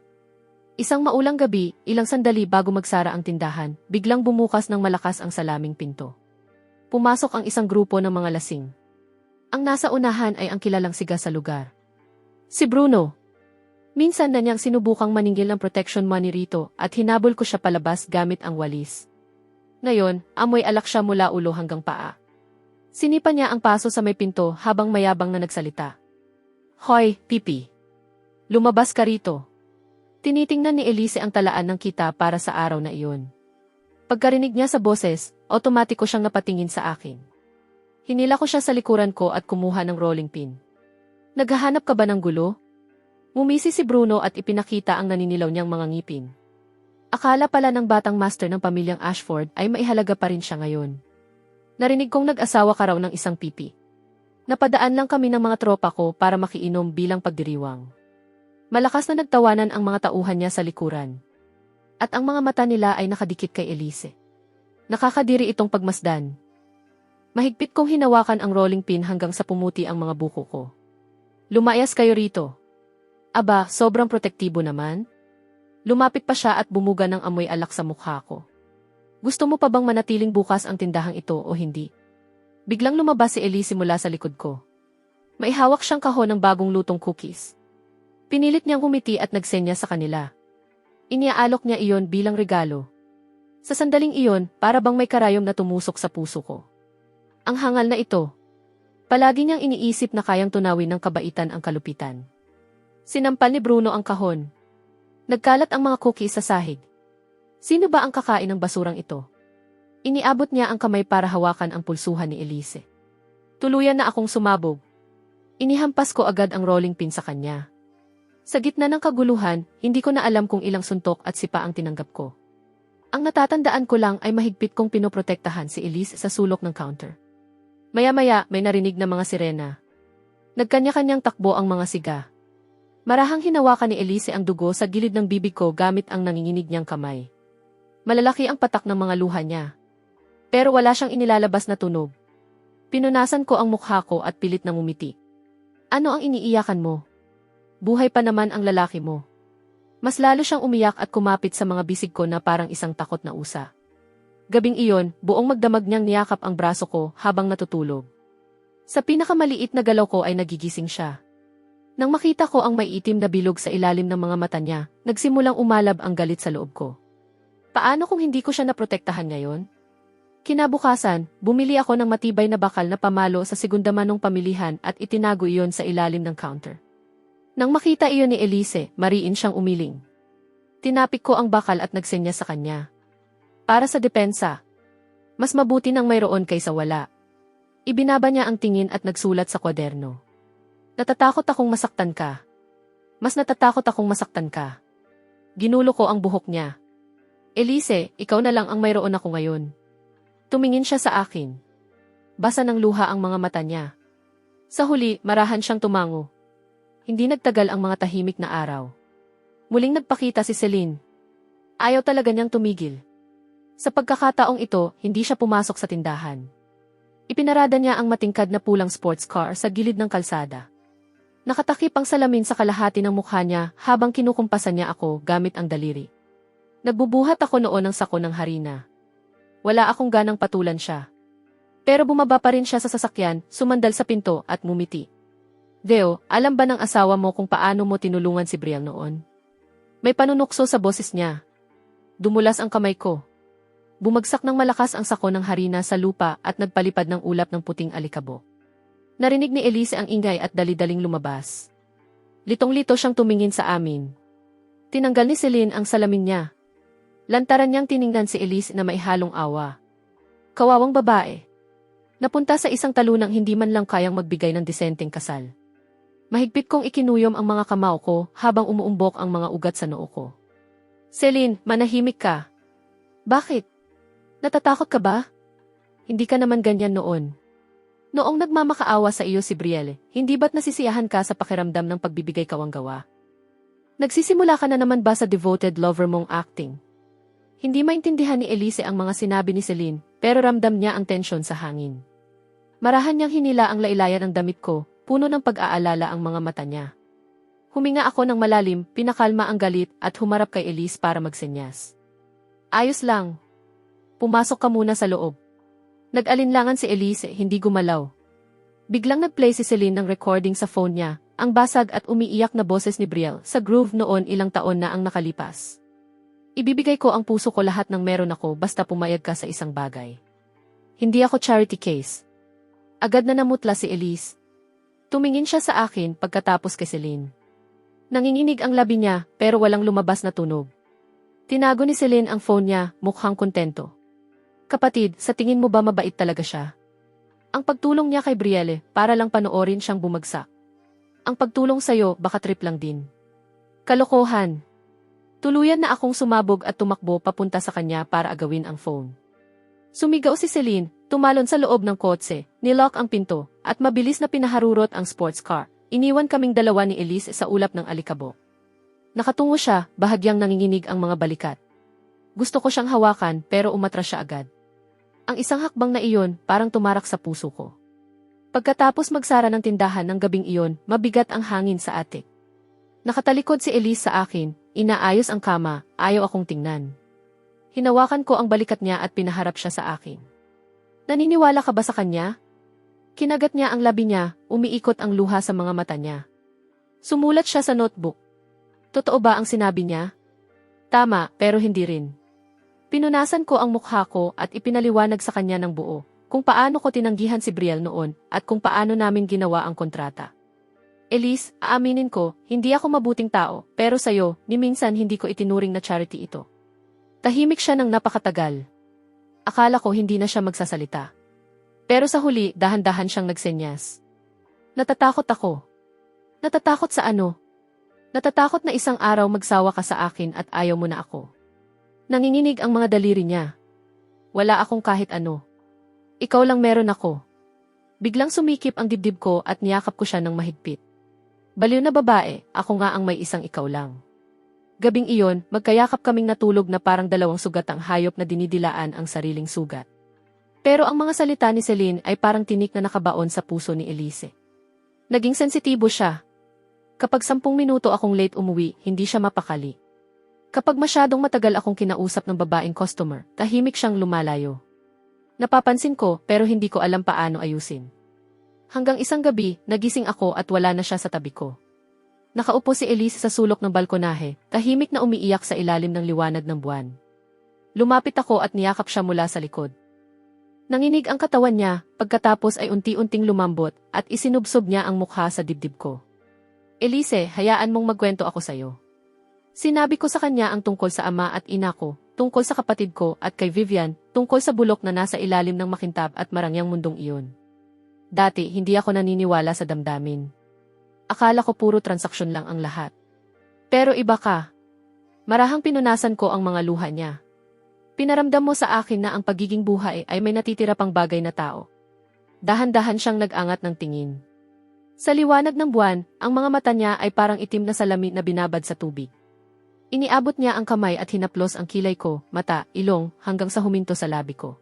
Isang maulang gabi, ilang sandali bago magsara ang tindahan, biglang bumukas ng malakas ang salaming pinto. Pumasok ang isang grupo ng mga lasing. Ang nasa unahan ay ang kilalang siga sa lugar. Si Bruno. Minsan na niyang sinubukang maningil ng protection money rito at hinabol ko siya palabas gamit ang walis. Ngayon, amoy alak siya mula ulo hanggang paa. Sinipa niya ang paso sa may pinto habang mayabang na nagsalita. Hoy, Pipi. Lumabas ka rito. Tinitingnan ni Elise ang talaan ng kita para sa araw na iyon. Pagkarinig niya sa boses, otomatiko siyang napatingin sa akin. Hinila ko siya sa likuran ko at kumuha ng rolling pin. Naghahanap ka ba ng gulo? Ngumisi si Bruno at ipinakita ang naninilaw niyang mga ngipin. Akala pala ng batang master ng pamilyang Ashford ay maihalaga pa rin siya ngayon. Narinig kong nag-asawa ka raw ng isang pipi. Napadaan lang kami ng mga tropa ko para makiinom bilang pagdiriwang. Malakas na nagtawanan ang mga tauhan niya sa likuran. At ang mga mata nila ay nakadikit kay Elise. Nakakadiri itong pagmasdan. Mahigpit kong hinawakan ang rolling pin hanggang sa pumuti ang mga buko ko. Lumayas kayo rito. Aba, sobrang protektibo naman. Lumapit pa siya at bumuga ng amoy alak sa mukha ko. Gusto mo pa bang manatiling bukas ang tindahang ito o hindi? Biglang lumabas si Elise mula sa likod ko. May hawak siyang kahon ng bagong lutong cookies. Pinilit niyang humiti at nagsenya sa kanila. Iniaalok niya iyon bilang regalo. Sa sandaling iyon, para bang may karayom na tumusok sa puso ko. Ang hangal na ito. Palagi niyang iniisip na kayang tunawin ng kabaitan ang kalupitan. Sinampal ni Bruno ang kahon. Nagkalat ang mga cookies sa sahig. Sino ba ang kakain ng basurang ito? Iniabot niya ang kamay para hawakan ang pulsuhan ni Elise. Tuluyan na akong sumabog. Inihampas ko agad ang rolling pin sa kanya. Sa gitna ng kaguluhan, hindi ko na alam kung ilang suntok at sipa ang tinanggap ko. Ang natatandaan ko lang ay mahigpit kong pinoprotektahan si Elise sa sulok ng counter. Maya-maya, may narinig na mga sirena. Nagkanya-kanyang takbo ang mga siga. Marahang hinawakan ni Elise ang dugo sa gilid ng bibig ko gamit ang nanginginig niyang kamay. Malalaki ang patak ng mga luha niya. Pero wala siyang inilalabas na tunog. Pinunasan ko ang mukha ko at pilit na ngumiti. Ano ang iniiyakan mo? Buhay pa naman ang lalaki mo. Mas lalo siyang umiyak at kumapit sa mga bisig ko na parang isang takot na usa. Gabing iyon, buong magdamag niyang niyakap ang braso ko habang natutulog. Sa pinakamaliit na galaw ko ay nagigising siya. Nang makita ko ang may itim na bilog sa ilalim ng mga mata niya, nagsimulang umalab ang galit sa loob ko. Paano kung hindi ko siya naprotektahan ngayon? Kinabukasan, bumili ako ng matibay na bakal na pamalo sa segundamanong pamilihan at itinago iyon sa ilalim ng counter. Nang makita iyon ni Elise, mariin siyang umiling. Tinapik ko ang bakal at nagsenya sa kanya. Para sa depensa. Mas mabuti nang mayroon kaysa wala. Ibinaba niya ang tingin at nagsulat sa kwaderno. Natatakot akong masaktan ka. Mas natatakot akong masaktan ka. Ginulo ko ang buhok niya. Elise, ikaw na lang ang mayroon ako ngayon. Tumingin siya sa akin. Basa ng luha ang mga mata niya. Sa huli, marahan siyang tumango. Hindi nagtagal ang mga tahimik na araw. Muling nagpakita si Celine. Ayaw talaga niyang tumigil. Sa pagkakataong ito, hindi siya pumasok sa tindahan. Ipinarada niya ang matingkad na pulang sports car sa gilid ng kalsada. Nakatakip ang salamin sa kalahati ng mukha niya habang kinukumpasan niya ako gamit ang daliri. Nagbubuhat ako noon ng sako ng harina. Wala akong ganang patulan siya. Pero bumaba pa rin siya sa sasakyan, sumandal sa pinto at ngumiti. Deo, alam ba ng asawa mo kung paano mo tinulungan si Brian noon? May panunukso sa boses niya. Dumulas ang kamay ko. Bumagsak ng malakas ang sako ng harina sa lupa at nagpalipad ng ulap ng puting alikabok. Narinig ni Elise ang ingay at dali-daling lumabas. Litong-lito siyang tumingin sa amin. Tinanggal ni Celine ang salamin niya. Lantaran niyang tiningnan si Elise na may halong awa. Kawawang babae. Napunta sa isang talunang hindi man lang kayang magbigay ng disenteng kasal. Mahigpit kong ikinuyom ang mga kamao ko habang umuumbok ang mga ugat sa noo ko. Celine, manahimik ka. Bakit? Natatakot ka ba? Hindi ka naman ganyan noon. Noong nagmamakaawa sa iyo si Brielle, hindi ba't nasisiyahan ka sa pakiramdam ng pagbibigay kawanggawa? Nagsisimula ka na naman ba sa devoted lover mong acting? Hindi maintindihan ni Elise ang mga sinabi ni Celine, pero ramdam niya ang tensyon sa hangin. Marahan niyang hinila ang lailayan ng damit ko, puno ng pag-aalala ang mga mata niya. Huminga ako ng malalim, pinakalma ang galit at humarap kay Elise para magsenyas. Ayos lang. Pumasok ka muna sa loob. Nag-alinlangan si Elise, hindi gumalaw. Biglang nag-play si Celine ng recording sa phone niya, ang basag at umiiyak na boses ni Brielle sa groove noon ilang taon na ang nakalipas. Ibibigay ko ang puso ko lahat ng meron ako basta pumayag ka sa isang bagay. Hindi ako charity case. Agad na namutla si Elise. Tumingin siya sa akin pagkatapos kay Celine. Nanginginig ang labi niya pero walang lumabas na tunog. Tinago ni Celine ang phone niya, mukhang kontento. Kapatid, sa tingin mo ba mabait talaga siya? Ang pagtulong niya kay Brielle, para lang panoorin siyang bumagsak. Ang pagtulong sa'yo, baka trip lang din. Kalokohan. Tuluyan na akong sumabog at tumakbo papunta sa kanya para agawin ang phone. Sumigaw si Celine, tumalon sa loob ng kotse, nilock ang pinto, at mabilis na pinaharurot ang sports car. Iniwan kaming dalawa ni Elise sa ulap ng alikabok. Nakatungo siya, bahagyang nanginginig ang mga balikat. Gusto ko siyang hawakan pero umatras siya agad. Ang isang hakbang na iyon parang tumarak sa puso ko. Pagkatapos magsara ng tindahan ng gabing iyon, mabigat ang hangin sa atik. Nakatalikod si Elise sa akin, inaayos ang kama, ayaw akong tingnan. Hinawakan ko ang balikat niya at pinaharap siya sa akin. Naniniwala ka ba sa kanya? Kinagat niya ang labi niya, umiikot ang luha sa mga mata niya. Sumulat siya sa notebook. Totoo ba ang sinabi niya? Tama, pero hindi rin. Pinunasan ko ang mukha ko at ipinaliwanag sa kanya ng buo, kung paano ko tinanggihan si Brielle noon at kung paano namin ginawa ang kontrata. Elise, aaminin ko, hindi ako mabuting tao, pero sa'yo, ni minsan hindi ko itinuring na charity ito. Tahimik siya ng napakatagal. Akala ko hindi na siya magsasalita. Pero sa huli, dahan-dahan siyang nagsenyas. Natatakot ako. Natatakot sa ano? Natatakot na isang araw magsawa ka sa akin at ayaw mo na ako. Nanginginig ang mga daliri niya. Wala akong kahit ano. Ikaw lang meron ako. Biglang sumikip ang dibdib ko at niyakap ko siya ng mahigpit. Baliw na babae, ako nga ang may isang ikaw lang. Gabing iyon, magkayakap kaming natulog na parang dalawang sugatang hayop na dinidilaan ang sariling sugat. Pero ang mga salita ni Celine ay parang tinik na nakabaon sa puso ni Elise. Naging sensitibo siya. Kapag 10 minuto akong late umuwi, hindi siya mapakali. Kapag masyadong matagal akong kinausap ng babaeng customer, tahimik siyang lumalayo. Napapansin ko pero hindi ko alam paano ayusin. Hanggang isang gabi, nagising ako at wala na siya sa tabi ko. Nakaupo si Elise sa sulok ng balkonahe, tahimik na umiiyak sa ilalim ng liwanag ng buwan. Lumapit ako at niyakap siya mula sa likod. Nanginig ang katawan niya, pagkatapos ay unti-unting lumambot at isinubsob niya ang mukha sa dibdib ko. Elise, hayaan mong magkwento ako sa'yo. Sinabi ko sa kanya ang tungkol sa ama at ina ko, tungkol sa kapatid ko at kay Vivian, tungkol sa bulok na nasa ilalim ng makintab at marangyang mundong iyon. Dati, hindi ako naniniwala sa damdamin. Akala ko puro transaksyon lang ang lahat. Pero iba ka. Marahang pinunasan ko ang mga luha niya. Pinaramdam mo sa akin na ang pagiging buhay ay may natitira pang bagay na tao. Dahan-dahan siyang nag-angat ng tingin. Sa liwanag ng buwan, ang mga mata niya ay parang itim na salamin na binabad sa tubig. Iniabot niya ang kamay at hinaplos ang kilay ko, mata, ilong, hanggang sa huminto sa labi ko.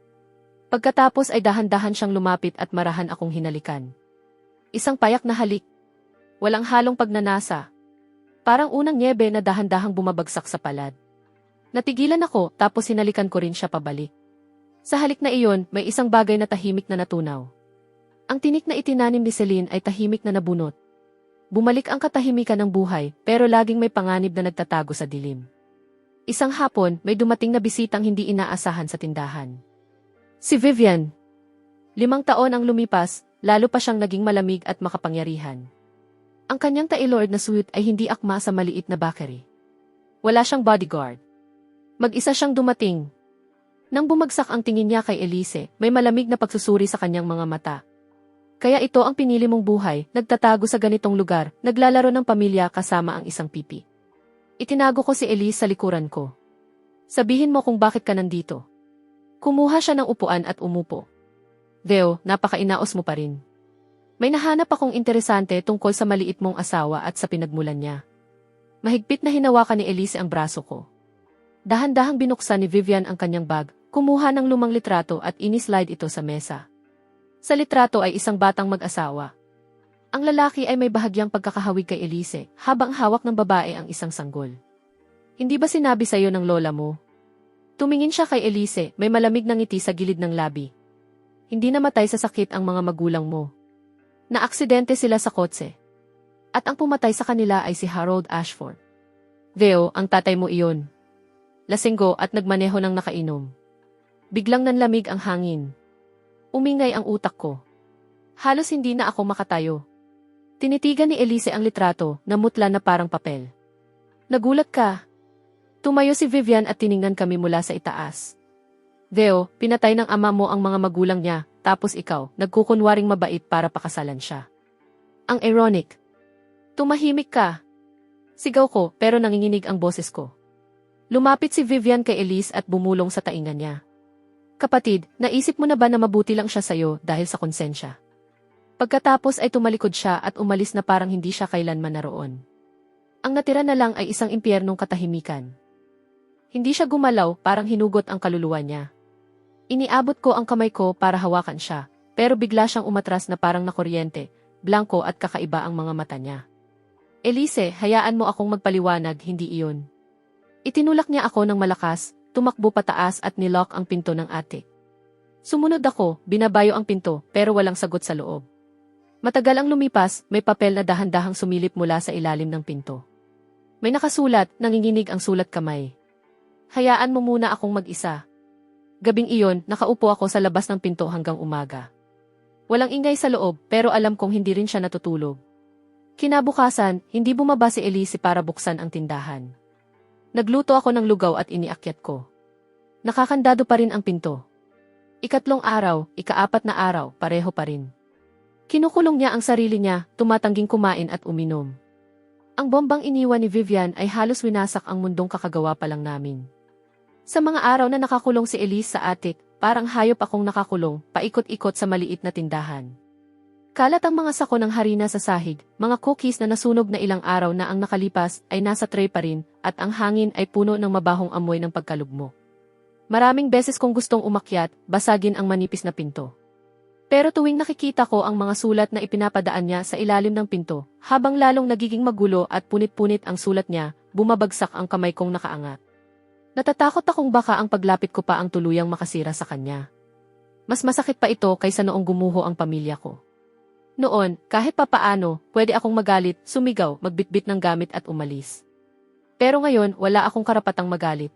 Pagkatapos ay dahan-dahan siyang lumapit at marahan akong hinalikan. Isang payak na halik. Walang halong pagnanasa. Parang unang nyebe na dahan-dahang bumabagsak sa palad. Natigilan ako tapos hinalikan ko rin siya pabalik. Sa halik na iyon, may isang bagay na tahimik na natunaw. Ang tinik na itinanim ni Celine ay tahimik na nabunot. Bumalik ang katahimikan ng buhay, pero laging may panganib na nagtatago sa dilim. Isang hapon, may dumating na bisitang hindi inaasahan sa tindahan. Si Vivian. 5 taon ang lumipas, lalo pa siyang naging malamig at makapangyarihan. Ang kanyang tailord na suit ay hindi akma sa maliit na bakery. Wala siyang bodyguard. Mag-isa siyang dumating. Nang bumagsak ang tingin niya kay Elise, may malamig na pagsusuri sa kanyang mga mata. Kaya ito ang pinili mong buhay, nagtatago sa ganitong lugar, naglalaro ng pamilya kasama ang isang pipi. Itinago ko si Elise sa likuran ko. Sabihin mo kung bakit ka nandito. Kumuha siya ng upuan at umupo. Theo, napakainaos mo pa rin. May nahanap akong interesante tungkol sa maliit mong asawa at sa pinagmulan niya. Mahigpit na hinawakan ni Elise ang braso ko. Dahan-dahang binuksan ni Vivian ang kanyang bag, kumuha ng lumang litrato at inislide ito sa mesa. Sa litrato ay isang batang mag-asawa. Ang lalaki ay may bahagyang pagkakahawig kay Elise, habang hawak ng babae ang isang sanggol. Hindi ba sinabi sa'yo ng lola mo? Tumingin siya kay Elise, may malamig na ngiti sa gilid ng labi. Hindi namatay sa sakit ang mga magulang mo. Naaksidente sila sa kotse. At ang pumatay sa kanila ay si Harold Ashford. Theo, ang tatay mo iyon. Lasinggo at nagmaneho ng nakainom. Biglang nanlamig ang hangin. Umingay ang utak ko. Halos hindi na ako makatayo. Tinitigan ni Elise ang litrato na mutla na parang papel. Nagulat ka. Tumayo si Vivian at tiningnan kami mula sa itaas. Theo, pinatay ng ama mo ang mga magulang niya, tapos ikaw, nagkukunwaring mabait para pakasalan siya. Ang ironic. Tumahimik ka. Sigaw ko, pero nanginginig ang boses ko. Lumapit si Vivian kay Elise at bumulong sa tainga niya. Kapatid, naisip mo na ba na mabuti lang siya sa'yo dahil sa konsensya? Pagkatapos ay tumalikod siya at umalis na parang hindi siya kailanman naroon. Ang natira na lang ay isang impyernong katahimikan. Hindi siya gumalaw, parang hinugot ang kaluluwa niya. Iniabot ko ang kamay ko para hawakan siya, pero bigla siyang umatras na parang nakuryente, blanko at kakaiba ang mga mata niya. Elise, hayaan mo akong magpaliwanag, hindi iyon. Itinulak niya ako ng malakas, tumakbo pataas at nilock ang pinto ng attic. Sumunod ako, binabayo ang pinto, pero walang sagot sa loob. Matagal ang lumipas, may papel na dahan-dahang sumilip mula sa ilalim ng pinto. May nakasulat, nanginginig ang sulat kamay. Hayaan mo muna akong mag-isa. Gabing iyon, nakaupo ako sa labas ng pinto hanggang umaga. Walang ingay sa loob, pero alam kong hindi rin siya natutulog. Kinabukasan, hindi bumaba si Elise para buksan ang tindahan. Nagluto ako ng lugaw at iniakyat ko. Nakakandado pa rin ang pinto. Ikatlong araw, ikaapat na araw, pareho pa rin. Kinukulong niya ang sarili niya, tumatangging kumain at uminom. Ang bombang iniwan ni Vivian ay halos winasak ang mundong kakagawa pa lang namin. Sa mga araw na nakakulong si Elise sa attic, parang hayop akong nakakulong, paikot-ikot sa maliit na tindahan. Kalat ang mga sako ng harina sa sahig, mga cookies na nasunog na ilang araw na ang nakalipas ay nasa tray pa rin, at ang hangin ay puno ng mabahong amoy ng pagkalugmo. Maraming beses kong gustong umakyat, basagin ang manipis na pinto. Pero tuwing nakikita ko ang mga sulat na ipinapadaan niya sa ilalim ng pinto, habang lalong nagiging magulo at punit-punit ang sulat niya, bumabagsak ang kamay kong nakaangat. Natatakot akong baka ang paglapit ko pa ang tuluyang makasira sa kanya. Mas masakit pa ito kaysa noong gumuho ang pamilya ko. Noon, kahit papaano, pwede akong magalit, sumigaw, magbitbit ng gamit at umalis. Pero ngayon, wala akong karapatang magalit.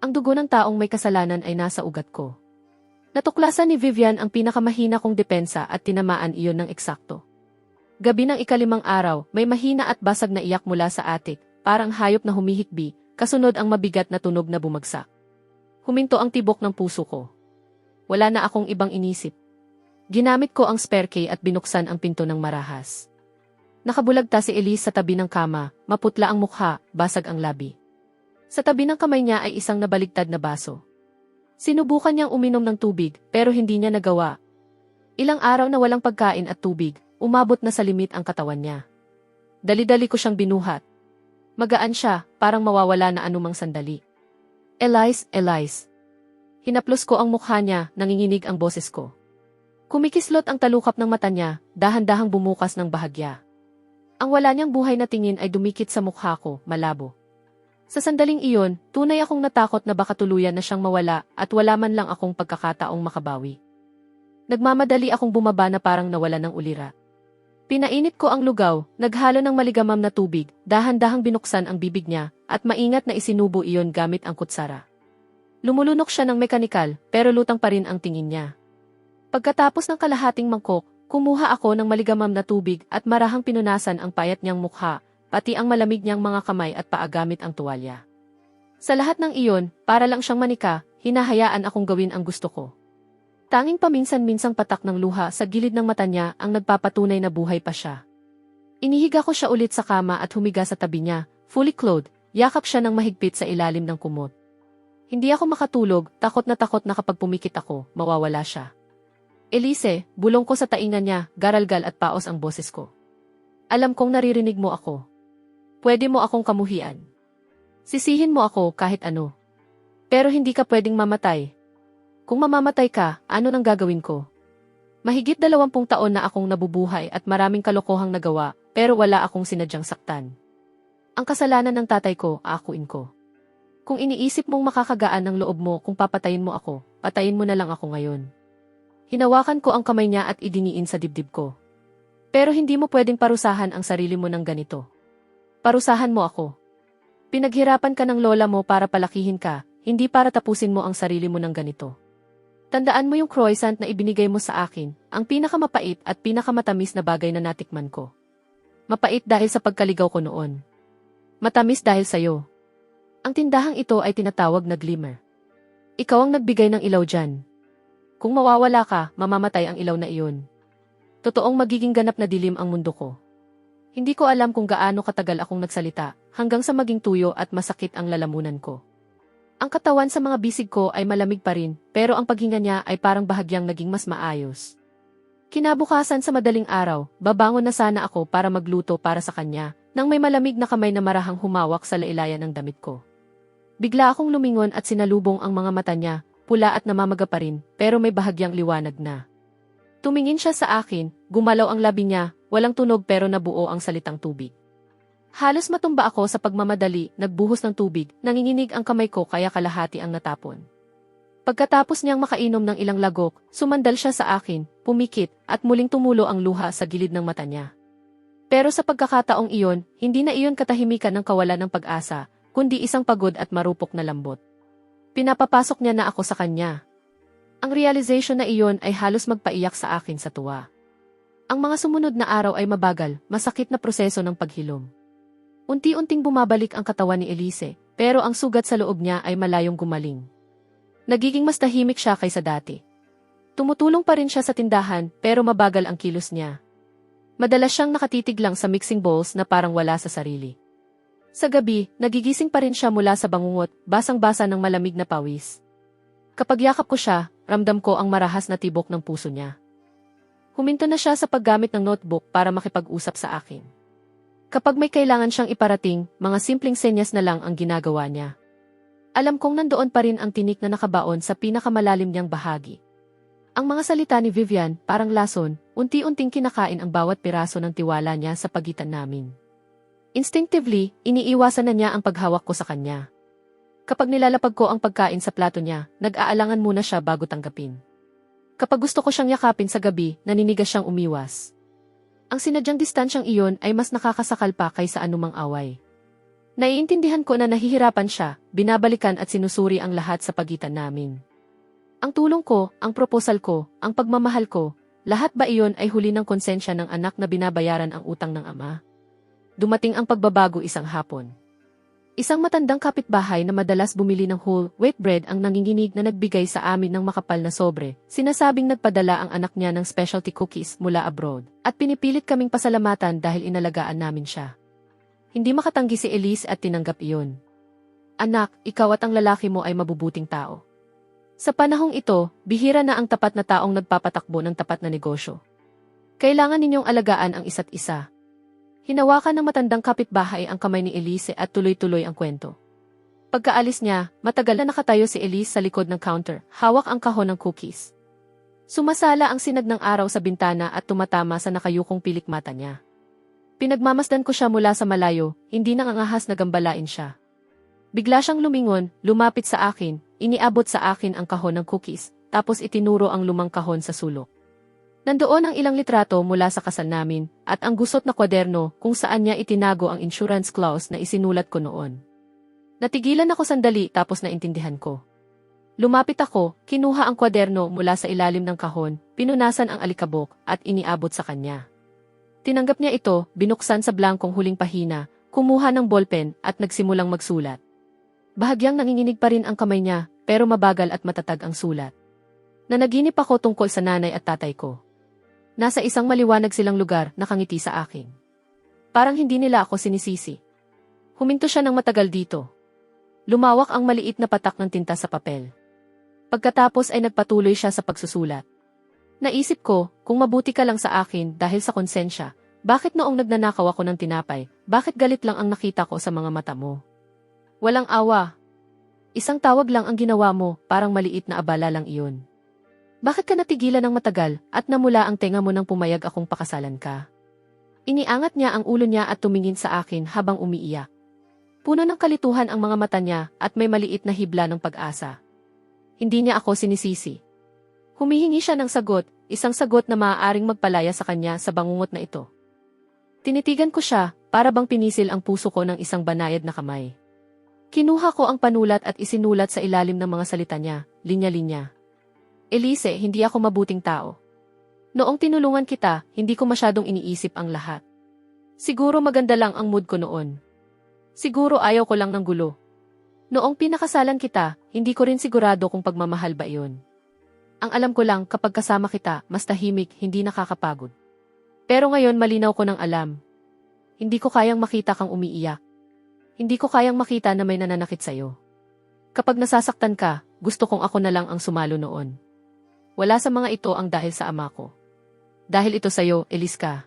Ang dugo ng taong may kasalanan ay nasa ugat ko. Natuklasan ni Vivian ang pinakamahina kong depensa at tinamaan iyon ng eksakto. Gabi ng ikalimang araw, may mahina at basag na iyak mula sa attic, parang hayop na humihikbi, kasunod ang mabigat na tunog na bumagsak. Huminto ang tibok ng puso ko. Wala na akong ibang inisip. Ginamit ko ang spare key at binuksan ang pinto ng marahas. Nakabulagta si Elise sa tabi ng kama, maputla ang mukha, basag ang labi. Sa tabi ng kamay niya ay isang nabaligtad na baso. Sinubukan niyang uminom ng tubig, pero hindi niya nagawa. Ilang araw na walang pagkain at tubig, umabot na sa limit ang katawan niya. Dali-dali ko siyang binuhat. Magaan siya, parang mawawala na anumang sandali. Elise, Elise. Hinaplos ko ang mukha niya, nanginginig ang boses ko. Kumikislot ang talukap ng mata niya, dahan-dahang bumukas ng bahagya. Ang wala niyang buhay na tingin ay dumikit sa mukha ko, malabo. Sa sandaling iyon, tunay akong natakot na baka tuluyan na siyang mawala at wala man lang akong pagkakataong makabawi. Nagmamadali akong bumaba na parang nawala ng ulira. Pinainit ko ang lugaw, naghalo ng maligamam na tubig, dahan-dahang binuksan ang bibig niya, at maingat na isinubo iyon gamit ang kutsara. Lumulunok siya ng mekanikal, pero lutang pa rin ang tingin niya. Pagkatapos ng kalahating mangkok, kumuha ako ng maligamam na tubig at marahang pinunasan ang payat niyang mukha, pati ang malamig niyang mga kamay at paa gamit ang tuwalya. Sa lahat ng iyon, para lang siyang manika, hinahayaan akong gawin ang gusto ko. Tanging paminsan-minsang patak ng luha sa gilid ng mata niya ang nagpapatunay na buhay pa siya. Inihiga ko siya ulit sa kama at humiga sa tabi niya, fully clothed, yakap siya ng mahigpit sa ilalim ng kumot. Hindi ako makatulog, takot na kapag pumikit ako, mawawala siya. Elise, bulong ko sa tainga niya, garalgal at paos ang boses ko. Alam kong naririnig mo ako. Pwede mo akong kamuhian. Sisihin mo ako kahit ano. Pero hindi ka pwedeng mamatay. Kung mamamatay ka, ano nang gagawin ko? Mahigit 20 taon na akong nabubuhay at maraming kalokohang nagawa, pero wala akong sinadyang saktan. Ang kasalanan ng tatay ko, aakuin ko. Kung iniisip mong makakagaan ng loob mo kung papatayin mo ako, patayin mo na lang ako ngayon. Hinawakan ko ang kamay niya at idiniin sa dibdib ko. Pero hindi mo pwedeng parusahan ang sarili mo ng ganito. Parusahan mo ako. Pinaghirapan ka ng lola mo para palakihin ka, hindi para tapusin mo ang sarili mo ng ganito. Tandaan mo yung croissant na ibinigay mo sa akin, ang pinakamapait at pinakamatamis na bagay na natikman ko. Mapait dahil sa pagkaligaw ko noon. Matamis dahil sa'yo. Ang tindahang ito ay tinatawag na glimmer. Ikaw ang nagbigay ng ilaw dyan. Kung mawawala ka, mamamatay ang ilaw na iyon. Totoong magiging ganap na dilim ang mundo ko. Hindi ko alam kung gaano katagal akong nagsalita, hanggang sa maging tuyo at masakit ang lalamunan ko. Ang katawan sa mga bisig ko ay malamig pa rin, pero ang paghinga niya ay parang bahagyang naging mas maayos. Kinabukasan sa madaling araw, babangon na sana ako para magluto para sa kanya, nang may malamig na kamay na marahang humawak sa lailayan ng damit ko. Bigla akong lumingon at sinalubong ang mga mata niya, pula at namamaga pa rin, pero may bahagyang liwanag na. Tumingin siya sa akin, gumalaw ang labi niya, walang tunog pero nabuo ang salitang tubig. Halos matumba ako sa pagmamadali, nagbuhos ng tubig, nanginginig ang kamay ko kaya kalahati ang natapon. Pagkatapos niyang makainom ng ilang lagok, sumandal siya sa akin, pumikit, at muling tumulo ang luha sa gilid ng mata niya. Pero sa pagkakataong iyon, hindi na iyon katahimikan ng kawalan ng pag-asa, kundi isang pagod at marupok na lambot. Pinapapasok niya na ako sa kanya. Ang realization na iyon ay halos magpaiyak sa akin sa tuwa. Ang mga sumunod na araw ay mabagal, masakit na proseso ng paghilom. Unti-unting bumabalik ang katawan ni Elise, pero ang sugat sa loob niya ay malayong gumaling. Nagiging mas tahimik siya kaysa dati. Tumutulong pa rin siya sa tindahan, pero mabagal ang kilos niya. Madalas siyang nakatitig lang sa mixing bowls na parang wala sa sarili. Sa gabi, nagigising pa rin siya mula sa bangungot, basang-basa ng malamig na pawis. Kapag yakap ko siya, ramdam ko ang marahas na tibok ng puso niya. Huminto na siya sa paggamit ng notebook para makipag-usap sa akin. Kapag may kailangan siyang iparating, mga simpleng senyas na lang ang ginagawa niya. Alam kong nandoon pa rin ang tinik na nakabaon sa pinakamalalim niyang bahagi. Ang mga salita ni Vivian, parang lason, unti-unting kinakain ang bawat piraso ng tiwala niya sa pagitan namin. Instinctively, iniiwasan na niya ang paghawak ko sa kanya. Kapag nilalapag ko ang pagkain sa plato niya, nag-aalangan muna siya bago tanggapin. Kapag gusto ko siyang yakapin sa gabi, naninigas siyang umiwas. Ang sinadyang distansyang iyon ay mas nakakasakal pa kaysa anumang away. Naiintindihan ko na nahihirapan siya, binabalikan at sinusuri ang lahat sa pagitan namin. Ang tulong ko, ang proposal ko, ang pagmamahal ko, lahat ba iyon ay huli ng konsensya ng anak na binabayaran ang utang ng ama? Dumating ang pagbabago isang hapon. Isang matandang kapitbahay na madalas bumili ng whole wheat bread ang nanginginig na nagbigay sa amin ng makapal na sobre, sinasabing nagpadala ang anak niya ng specialty cookies mula abroad, at pinipilit kaming pasalamatan dahil inalagaan namin siya. Hindi makatanggi si Elise at tinanggap iyon. Anak, ikaw at ang lalaki mo ay mabubuting tao. Sa panahong ito, bihira na ang tapat na taong nagpapatakbo ng tapat na negosyo. Kailangan ninyong alagaan ang isa't isa. Hinawakan ng matandang kapitbahay ang kamay ni Elise at tuloy-tuloy ang kwento. Pagkaalis niya, matagal na nakatayo si Elise sa likod ng counter, hawak ang kahon ng cookies. Sumasala ang sinag ng araw sa bintana at tumatama sa nakayukong pilik mata niya. Pinagmamasdan ko siya mula sa malayo, hindi nangangahas na gambalain siya. Bigla siyang lumingon, lumapit sa akin, iniabot sa akin ang kahon ng cookies, tapos itinuro ang lumang kahon sa sulok. Nandoon ang ilang litrato mula sa kasal namin, at ang gusot na kwaderno kung saan niya itinago ang insurance clause na isinulat ko noon. Natigilan ako sandali tapos naintindihan ko. Lumapit ako, kinuha ang kwaderno mula sa ilalim ng kahon, pinunasan ang alikabok, at iniabot sa kanya. Tinanggap niya ito, binuksan sa blankong huling pahina, kumuha ng ballpen at nagsimulang magsulat. Bahagyang nanginginig pa rin ang kamay niya, pero mabagal at matatag ang sulat. Nanaginip ako tungkol sa nanay at tatay ko. Nasa isang maliwanag silang lugar, nakangiti sa akin. Parang hindi nila ako sinisisi. Huminto siya ng matagal dito. Lumawak ang maliit na patak ng tinta sa papel. Pagkatapos ay nagpatuloy siya sa pagsusulat. Naisip ko, kung mabuti ka lang sa akin dahil sa konsensya, bakit noong nagnanakaw ako ng tinapay, bakit galit lang ang nakita ko sa mga mata mo? Walang awa. Isang tawag lang ang ginawa mo, parang maliit na abala lang iyon. Bakit ka natigilan ng matagal at namula ang tenga mo nang pumayag akong pakasalan ka? Iniangat niya ang ulo niya at tumingin sa akin habang umiiyak. Puno ng kalituhan ang mga mata niya at may maliit na hibla ng pag-asa. Hindi niya ako sinisisi. Humihingi siya ng sagot, isang sagot na maaaring magpalaya sa kanya sa bangungot na ito. Tinitigan ko siya, para bang pinisil ang puso ko ng isang banayad na kamay. Kinuha ko ang panulat at isinulat sa ilalim ng mga salita niya, linya-linya. Elise, hindi ako mabuting tao. Noong tinulungan kita, hindi ko masyadong iniisip ang lahat. Siguro maganda lang ang mood ko noon. Siguro ayaw ko lang ng gulo. Noong pinakasalan kita, hindi ko rin sigurado kung pagmamahal ba iyon. Ang alam ko lang kapag kasama kita, mas tahimik, hindi nakakapagod. Pero ngayon malinaw ko ng alam. Hindi ko kayang makita kang umiiyak. Hindi ko kayang makita na may nananakit sa'yo. Kapag nasasaktan ka, gusto kong ako na lang ang sumalo noon. Wala sa mga ito ang dahil sa ama ko. Dahil ito sa'yo, Eliska.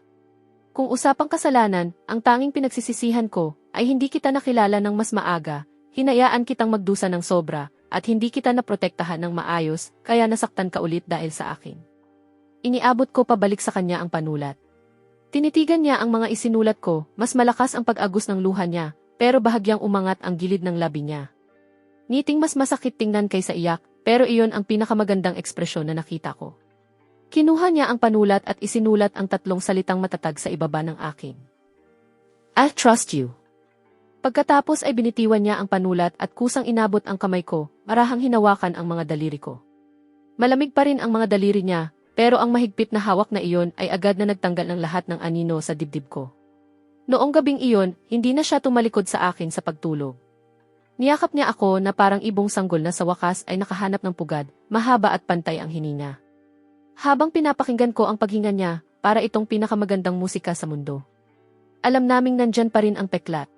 Kung usapang kasalanan, ang tanging pinagsisisihan ko ay hindi kita nakilala ng mas maaga, hinayaan kitang magdusa ng sobra, at hindi kita naprotektahan ng maayos, kaya nasaktan ka ulit dahil sa akin. Iniabot ko pabalik sa kanya ang panulat. Tinitigan niya ang mga isinulat ko, mas malakas ang pag-agos ng luha niya, pero bahagyang umangat ang gilid ng labi niya. Ngiting mas masakit tingnan kaysa iyak, pero iyon ang pinakamagandang ekspresyon na nakita ko. Kinuha niya ang panulat at isinulat ang 3 salitang matatag sa ibaba ng akin. I trust you. Pagkatapos ay binitiwan niya ang panulat at kusang inabot ang kamay ko, marahang hinawakan ang mga daliri ko. Malamig pa rin ang mga daliri niya, pero ang mahigpit na hawak na iyon ay agad na nagtanggal ng lahat ng anino sa dibdib ko. Noong gabing iyon, hindi na siya tumalikod sa akin sa pagtulog. Niyakap niya ako na parang ibong sanggol na sa wakas ay nakahanap ng pugad, mahaba at pantay ang hininga. Habang pinapakinggan ko ang paghinga niya, para itong pinakamagandang musika sa mundo. Alam naming nandyan pa rin ang peklat.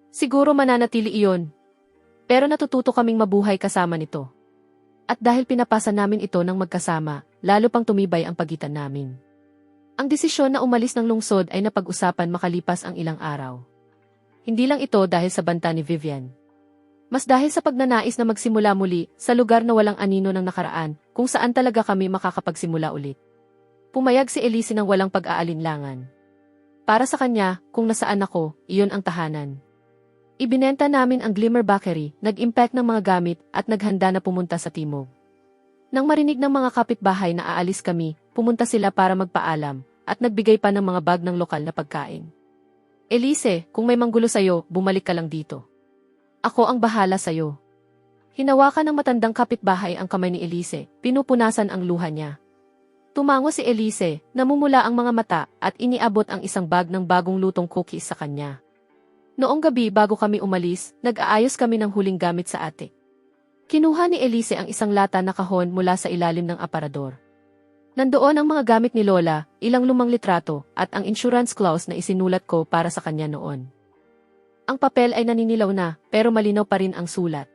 Siguro mananatili iyon. Pero natututo kaming mabuhay kasama nito. At dahil pinapasa namin ito ng magkasama, lalo pang tumibay ang pagitan namin. Ang desisyon na umalis ng lungsod ay napag-usapan makalipas ang ilang araw. Hindi lang ito dahil sa banta ni Vivian. Mas dahil sa pagnanais na magsimula muli sa lugar na walang anino ng nakaraan, kung saan talaga kami makakapagsimula ulit. Pumayag si Elise ng walang pag-aalinlangan. Para sa kanya, kung nasaan ako, iyon ang tahanan. Ibinenta namin ang Glimmer Bakery, nag-impact ng mga gamit at naghanda na pumunta sa timog. Nang marinig ng mga kapitbahay na aalis kami, pumunta sila para magpaalam at nagbigay pa ng mga bag ng lokal na pagkain. Elise, kung may manggulo sa'yo, bumalik ka lang dito. Ako ang bahala sa'yo. Hinawakan ng matandang kapitbahay ang kamay ni Elise, pinupunasan ang luha niya. Tumango si Elise, namumula ang mga mata at iniabot ang isang bag ng bagong lutong cookies sa kanya. Noong gabi bago kami umalis, nag-aayos kami ng huling gamit sa attic. Kinuha ni Elise ang isang lata na kahon mula sa ilalim ng aparador. Nandoon ang mga gamit ni Lola, ilang lumang litrato, at ang insurance clause na isinulat ko para sa kanya noon. Ang papel ay naninilaw na, pero malinaw pa rin ang sulat.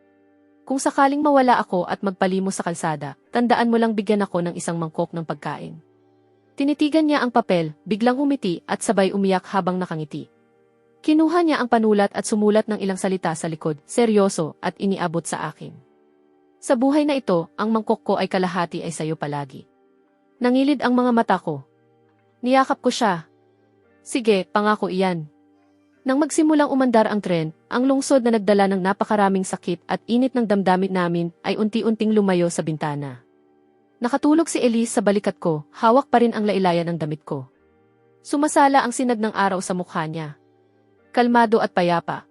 Kung sakaling mawala ako at magpalimos sa kalsada, tandaan mo lang bigyan ako ng isang mangkok ng pagkain. Tinitigan niya ang papel, biglang umiti at sabay umiyak habang nakangiti. Kinuha niya ang panulat at sumulat ng ilang salita sa likod, seryoso, at iniabot sa akin. Sa buhay na ito, ang mangkok ko ay kalahati ay sayo palagi. Nangilid ang mga mata ko. Niyakap ko siya. Sige, pangako iyan. Nang magsimulang umandar ang tren, ang lungsod na nagdala ng napakaraming sakit at init ng damdamin namin ay unti-unting lumayo sa bintana. Nakatulog si Elise sa balikat ko, hawak pa rin ang lailayan ng damit ko. Sumasala ang sinag ng araw sa mukha niya. Kalmado at payapa.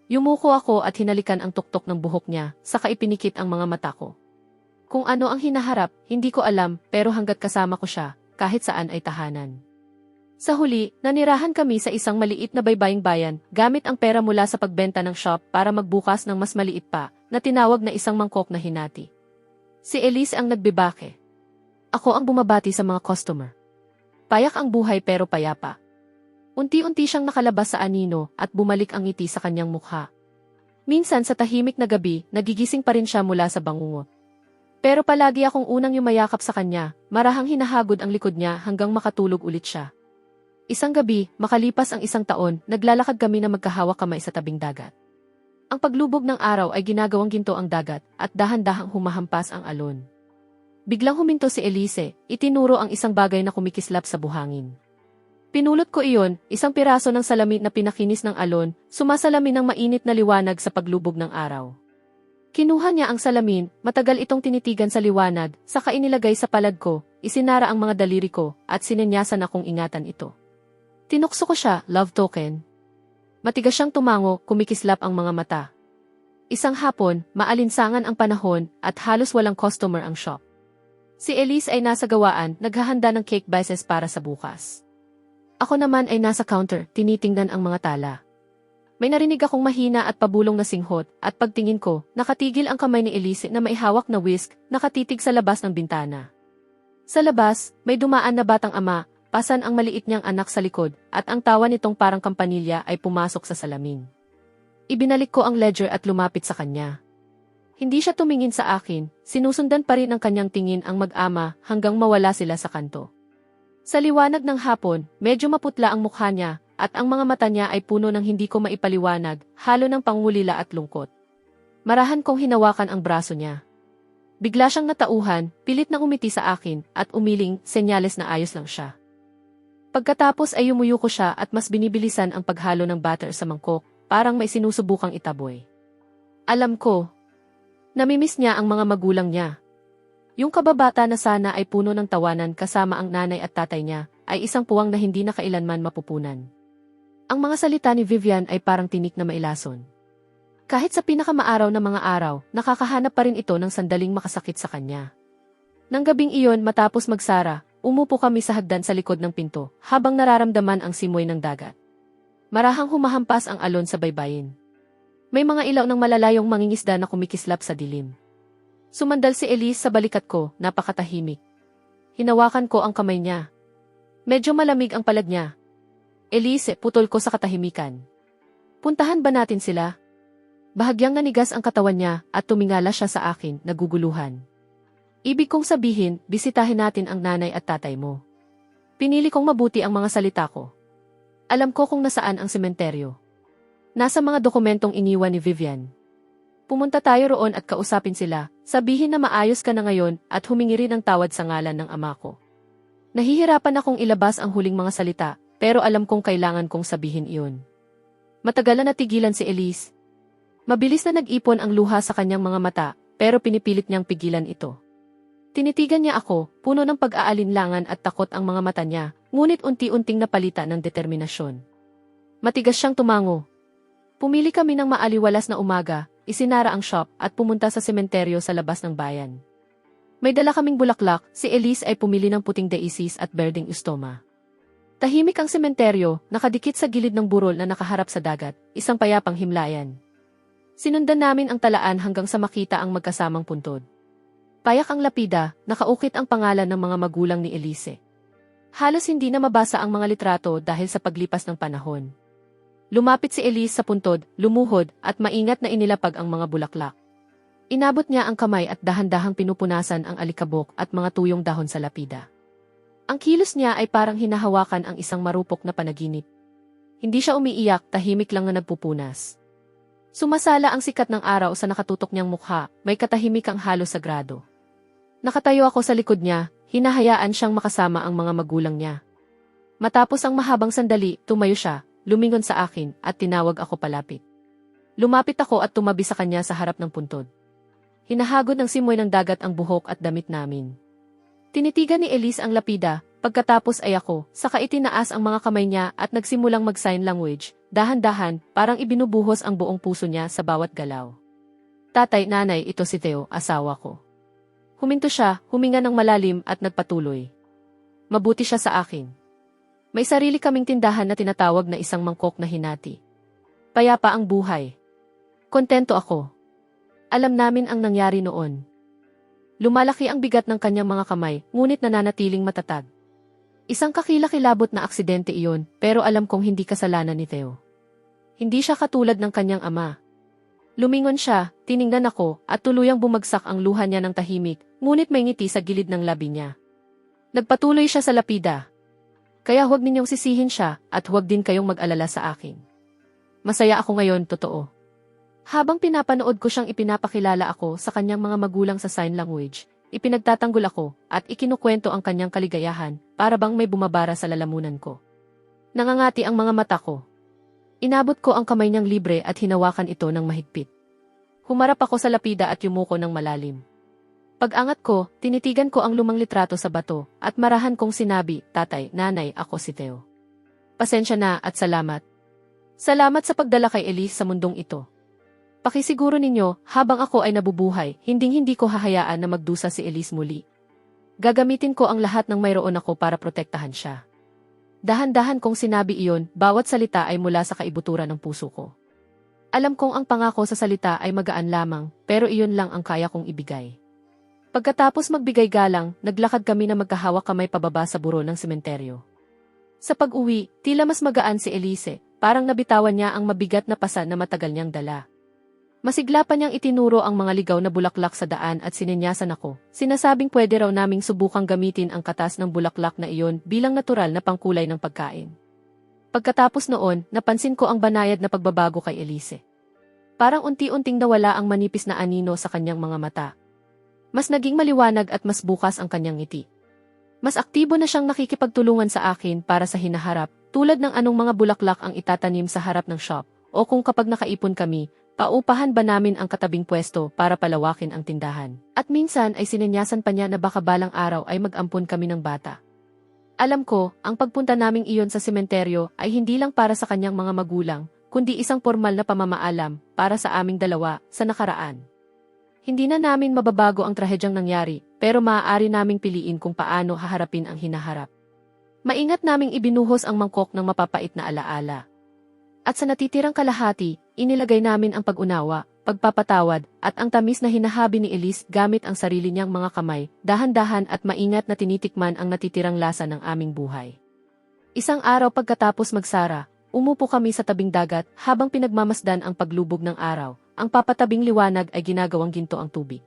Yumuko ako at hinalikan ang tuktok ng buhok niya, saka ipinikit ang mga mata ko. Kung ano ang hinaharap, hindi ko alam, pero hanggat kasama ko siya, kahit saan ay tahanan. Sa huli, nanirahan kami sa isang maliit na baybaying bayan, gamit ang pera mula sa pagbenta ng shop para magbukas ng mas maliit pa, na tinawag na isang mangkok na hinati. Si Elise ang nagbibake. Ako ang bumabati sa mga customer. Payak ang buhay pero payapa. Unti-unti siyang nakalabas sa anino at bumalik ang ngiti sa kanyang mukha. Minsan sa tahimik na gabi, nagigising pa rin siya mula sa bangungot. Pero palagi akong unang yumayakap sa kanya, marahang hinahagod ang likod niya hanggang makatulog ulit siya. Isang gabi, makalipas ang isang taon, naglalakad kami na magkahawak kamay sa tabing dagat. Ang paglubog ng araw ay ginagawang ginto ang dagat at dahan-dahang humahampas ang alon. Biglang huminto si Elise, itinuro ang isang bagay na kumikislap sa buhangin. Pinulot ko iyon, isang piraso ng salamin na pinakinis ng alon, sumasalamin ng mainit na liwanag sa paglubog ng araw. Kinuha niya ang salamin, matagal itong tinitigan sa liwanag, saka inilagay sa palad ko, isinara ang mga daliri ko, at sinenyasan akong ingatan ito. Tinukso ko siya, love token. Matigas siyang tumango, kumikislap ang mga mata. Isang hapon, maalinsangan ang panahon, at halos walang customer ang shop. Si Elise ay nasa gawaan, naghahanda ng cake bases para sa bukas. Ako naman ay nasa counter, tinitingnan ang mga tala. May narinig akong mahina at pabulong na singhot, at pagtingin ko, nakatigil ang kamay ni Elise na may hawak na whisk, nakatitig sa labas ng bintana. Sa labas, may dumaan na batang ama, pasan ang maliit niyang anak sa likod, at ang tawa nitong parang kampanilya ay pumasok sa salamin. Ibinalik ko ang ledger at lumapit sa kanya. Hindi siya tumingin sa akin, sinusundan pa rin ang kanyang tingin ang mag-ama hanggang mawala sila sa kanto. Sa liwanag ng hapon, medyo maputla ang mukha niya, at ang mga mata niya ay puno ng hindi ko maipaliwanag, halo ng pangulila at lungkot. Marahan kong hinawakan ang braso niya. Bigla siyang natauhan, pilit na umiti sa akin, at umiling, senyales na ayos lang siya. Pagkatapos ay umuyuko siya at mas binibilisan ang paghalo ng butter sa mangkok, parang may sinusubukang itaboy. Alam ko, namimiss niya ang mga magulang niya. Yung kababata na sana ay puno ng tawanan kasama ang nanay at tatay niya, ay isang puwang na hindi na kailanman mapupunan. Ang mga salita ni Vivian ay parang tinik na mailason. Kahit sa pinakamaaraw na mga araw, nakakahanap pa rin ito ng sandaling makasakit sa kanya. Nang gabing iyon matapos magsara, umupo kami sa hagdan sa likod ng pinto, habang nararamdaman ang simoy ng dagat. Marahang humahampas ang alon sa baybayin. May mga ilaw ng malalayong mangingisda na kumikislap sa dilim. Sumandal si Elise sa balikat ko, napakatahimik. Hinawakan ko ang kamay niya. Medyo malamig ang palad niya. Elise, putol ko sa katahimikan. Puntahan ba natin sila? Bahagyang nanigas ang katawan niya at tumingala siya sa akin, naguguluhan. Ibig kong sabihin, bisitahin natin ang nanay at tatay mo. Pinili kong mabuti ang mga salita ko. Alam ko kung nasaan ang sementeryo. Nasa mga dokumentong iniwan ni Vivian. Pumunta tayo roon at kausapin sila, sabihin na maayos ka na ngayon at humingi rin ng tawad sa ngalan ng ama ko. Nahihirapan akong ilabas ang huling mga salita, pero alam kong kailangan kong sabihin iyon. Matagal na natigilan si Elise. Mabilis na nag-ipon ang luha sa kanyang mga mata, pero pinipilit niyang pigilan ito. Tinitigan niya ako, puno ng pag-aalinlangan at takot ang mga mata niya, ngunit unti-unting napalitan ng determinasyon. Matigas siyang tumango. Pumili kami ng maaliwalas na umaga, isinara ang shop at pumunta sa sementeryo sa labas ng bayan. May dala kaming bulaklak, si Elise ay pumili ng puting daisies at berdeng ustoma. Tahimik ang sementeryo, nakadikit sa gilid ng burol na nakaharap sa dagat, isang payapang himlayan. Sinundan namin ang talaan hanggang sa makita ang magkasamang puntod. Payak ang lapida, nakaukit ang pangalan ng mga magulang ni Elise. Halos hindi na mabasa ang mga litrato dahil sa paglipas ng panahon. Lumapit si Elise sa puntod, lumuhod, at maingat na inilapag ang mga bulaklak. Inabot niya ang kamay at dahan-dahang pinupunasan ang alikabok at mga tuyong dahon sa lapida. Ang kilos niya ay parang hinahawakan ang isang marupok na panaginip. Hindi siya umiiyak, tahimik lang na nagpupunas. Sumasala ang sikat ng araw sa nakatutok niyang mukha, may katahimikang halos sagrado. Nakatayo ako sa likod niya, hinahayaan siyang makasama ang mga magulang niya. Matapos ang mahabang sandali, tumayo siya, lumingon sa akin, at tinawag ako palapit. Lumapit ako at tumabi sa kanya sa harap ng puntod. Hinahagod ng simoy ng dagat ang buhok at damit namin. Tinitigan ni Elise ang lapida, pagkatapos ay ako, saka itinaas ang mga kamay niya at nagsimulang mag-sign language, dahan-dahan, parang ibinubuhos ang buong puso niya sa bawat galaw. Tatay, nanay, ito si Theo, asawa ko. Huminto siya, huminga ng malalim at nagpatuloy. Mabuti siya sa akin. May sarili kaming tindahan na tinatawag na isang mangkok na hinati. Payapa ang buhay. Kontento ako. Alam namin ang nangyari noon. Lumalaki ang bigat ng kanyang mga kamay, ngunit nananatiling matatag. Isang kakilakilabot na aksidente iyon, pero alam kong hindi kasalanan ni Theo. Hindi siya katulad ng kanyang ama. Lumingon siya, tiningnan ako, at tuluyang bumagsak ang luha niya ng tahimik, ngunit may ngiti sa gilid ng labi niya. Nagpatuloy siya sa lapida. Kaya huwag ninyong sisihin siya, at huwag din kayong mag-alala sa akin. Masaya ako ngayon, totoo. Habang pinapanood ko siyang ipinapakilala ako sa kanyang mga magulang sa sign language, ipinagtatanggol ako, at ikinukwento ang kanyang kaligayahan, para bang may bumabara sa lalamunan ko. Nangangati ang mga mata ko. Inabot ko ang kamay niyang libre at hinawakan ito ng mahigpit. Humarap ako sa lapida at yumuko ng malalim. Pag-angat ko, tinitigan ko ang lumang litrato sa bato, at marahan kong sinabi, "Tatay, nanay, ako si Theo. Pasensya na at salamat. Salamat sa pagdala kay Elise sa mundong ito. Pakisiguro ninyo, habang ako ay nabubuhay, hinding-hindi ko hahayaan na magdusa si Elise muli. Gagamitin ko ang lahat ng mayroon ako para protektahan siya." Dahan-dahan kong sinabi iyon, bawat salita ay mula sa kaibuturan ng puso ko. Alam kong ang pangako sa salita ay magaan lamang, pero iyon lang ang kaya kong ibigay. Pagkatapos magbigay galang, naglakad kami na magkahawak kamay pababa sa buro ng sementeryo. Sa pag-uwi, tila mas magaan si Elise, parang nabitawan niya ang mabigat na pasa na matagal niyang dala. Masigla pa niyang itinuro ang mga ligaw na bulaklak sa daan at sininyasan ako, sinasabing pwede raw naming subukang gamitin ang katas ng bulaklak na iyon bilang natural na pangkulay ng pagkain. Pagkatapos noon, napansin ko ang banayad na pagbabago kay Elise. Parang unti-unting nawala ang manipis na anino sa kanyang mga mata. Mas naging maliwanag at mas bukas ang kanyang ngiti. Mas aktibo na siyang nakikipagtulungan sa akin para sa hinaharap, tulad ng anong mga bulaklak ang itatanim sa harap ng shop, o kung kapag nakaipon kami, paupahan ba namin ang katabing pwesto para palawakin ang tindahan. At minsan ay sinenyasan pa niya na baka balang araw ay mag-ampon kami ng bata. Alam ko, ang pagpunta naming iyon sa sementeryo ay hindi lang para sa kanyang mga magulang, kundi isang formal na pamamaalam para sa aming dalawa sa nakaraan. Hindi na namin mababago ang trahedyang nangyari, pero maaari naming piliin kung paano haharapin ang hinaharap. Maingat naming ibinuhos ang mangkok ng mapapait na alaala. At sa natitirang kalahati, inilagay namin ang pag-unawa, pagpapatawad, at ang tamis na hinahabi ni Elise gamit ang sarili niyang mga kamay, dahan-dahan at maingat na tinitikman ang natitirang lasa ng aming buhay. Isang araw pagkatapos magsara, umupo kami sa tabing dagat habang pinagmamasdan ang paglubog ng araw, ang papatabing liwanag ay ginagawang ginto ang tubig.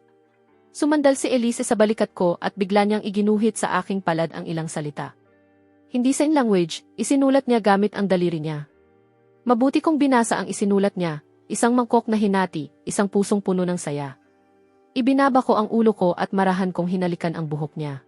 Sumandal si Elise sa balikat ko at bigla niyang iginuhit sa aking palad ang ilang salita. Hindi sign language, isinulat niya gamit ang daliri niya. Mabuti kong binasa ang isinulat niya, isang mangkok na hinati, isang pusong puno ng saya. Ibinaba ko ang ulo ko at marahan kong hinalikan ang buhok niya.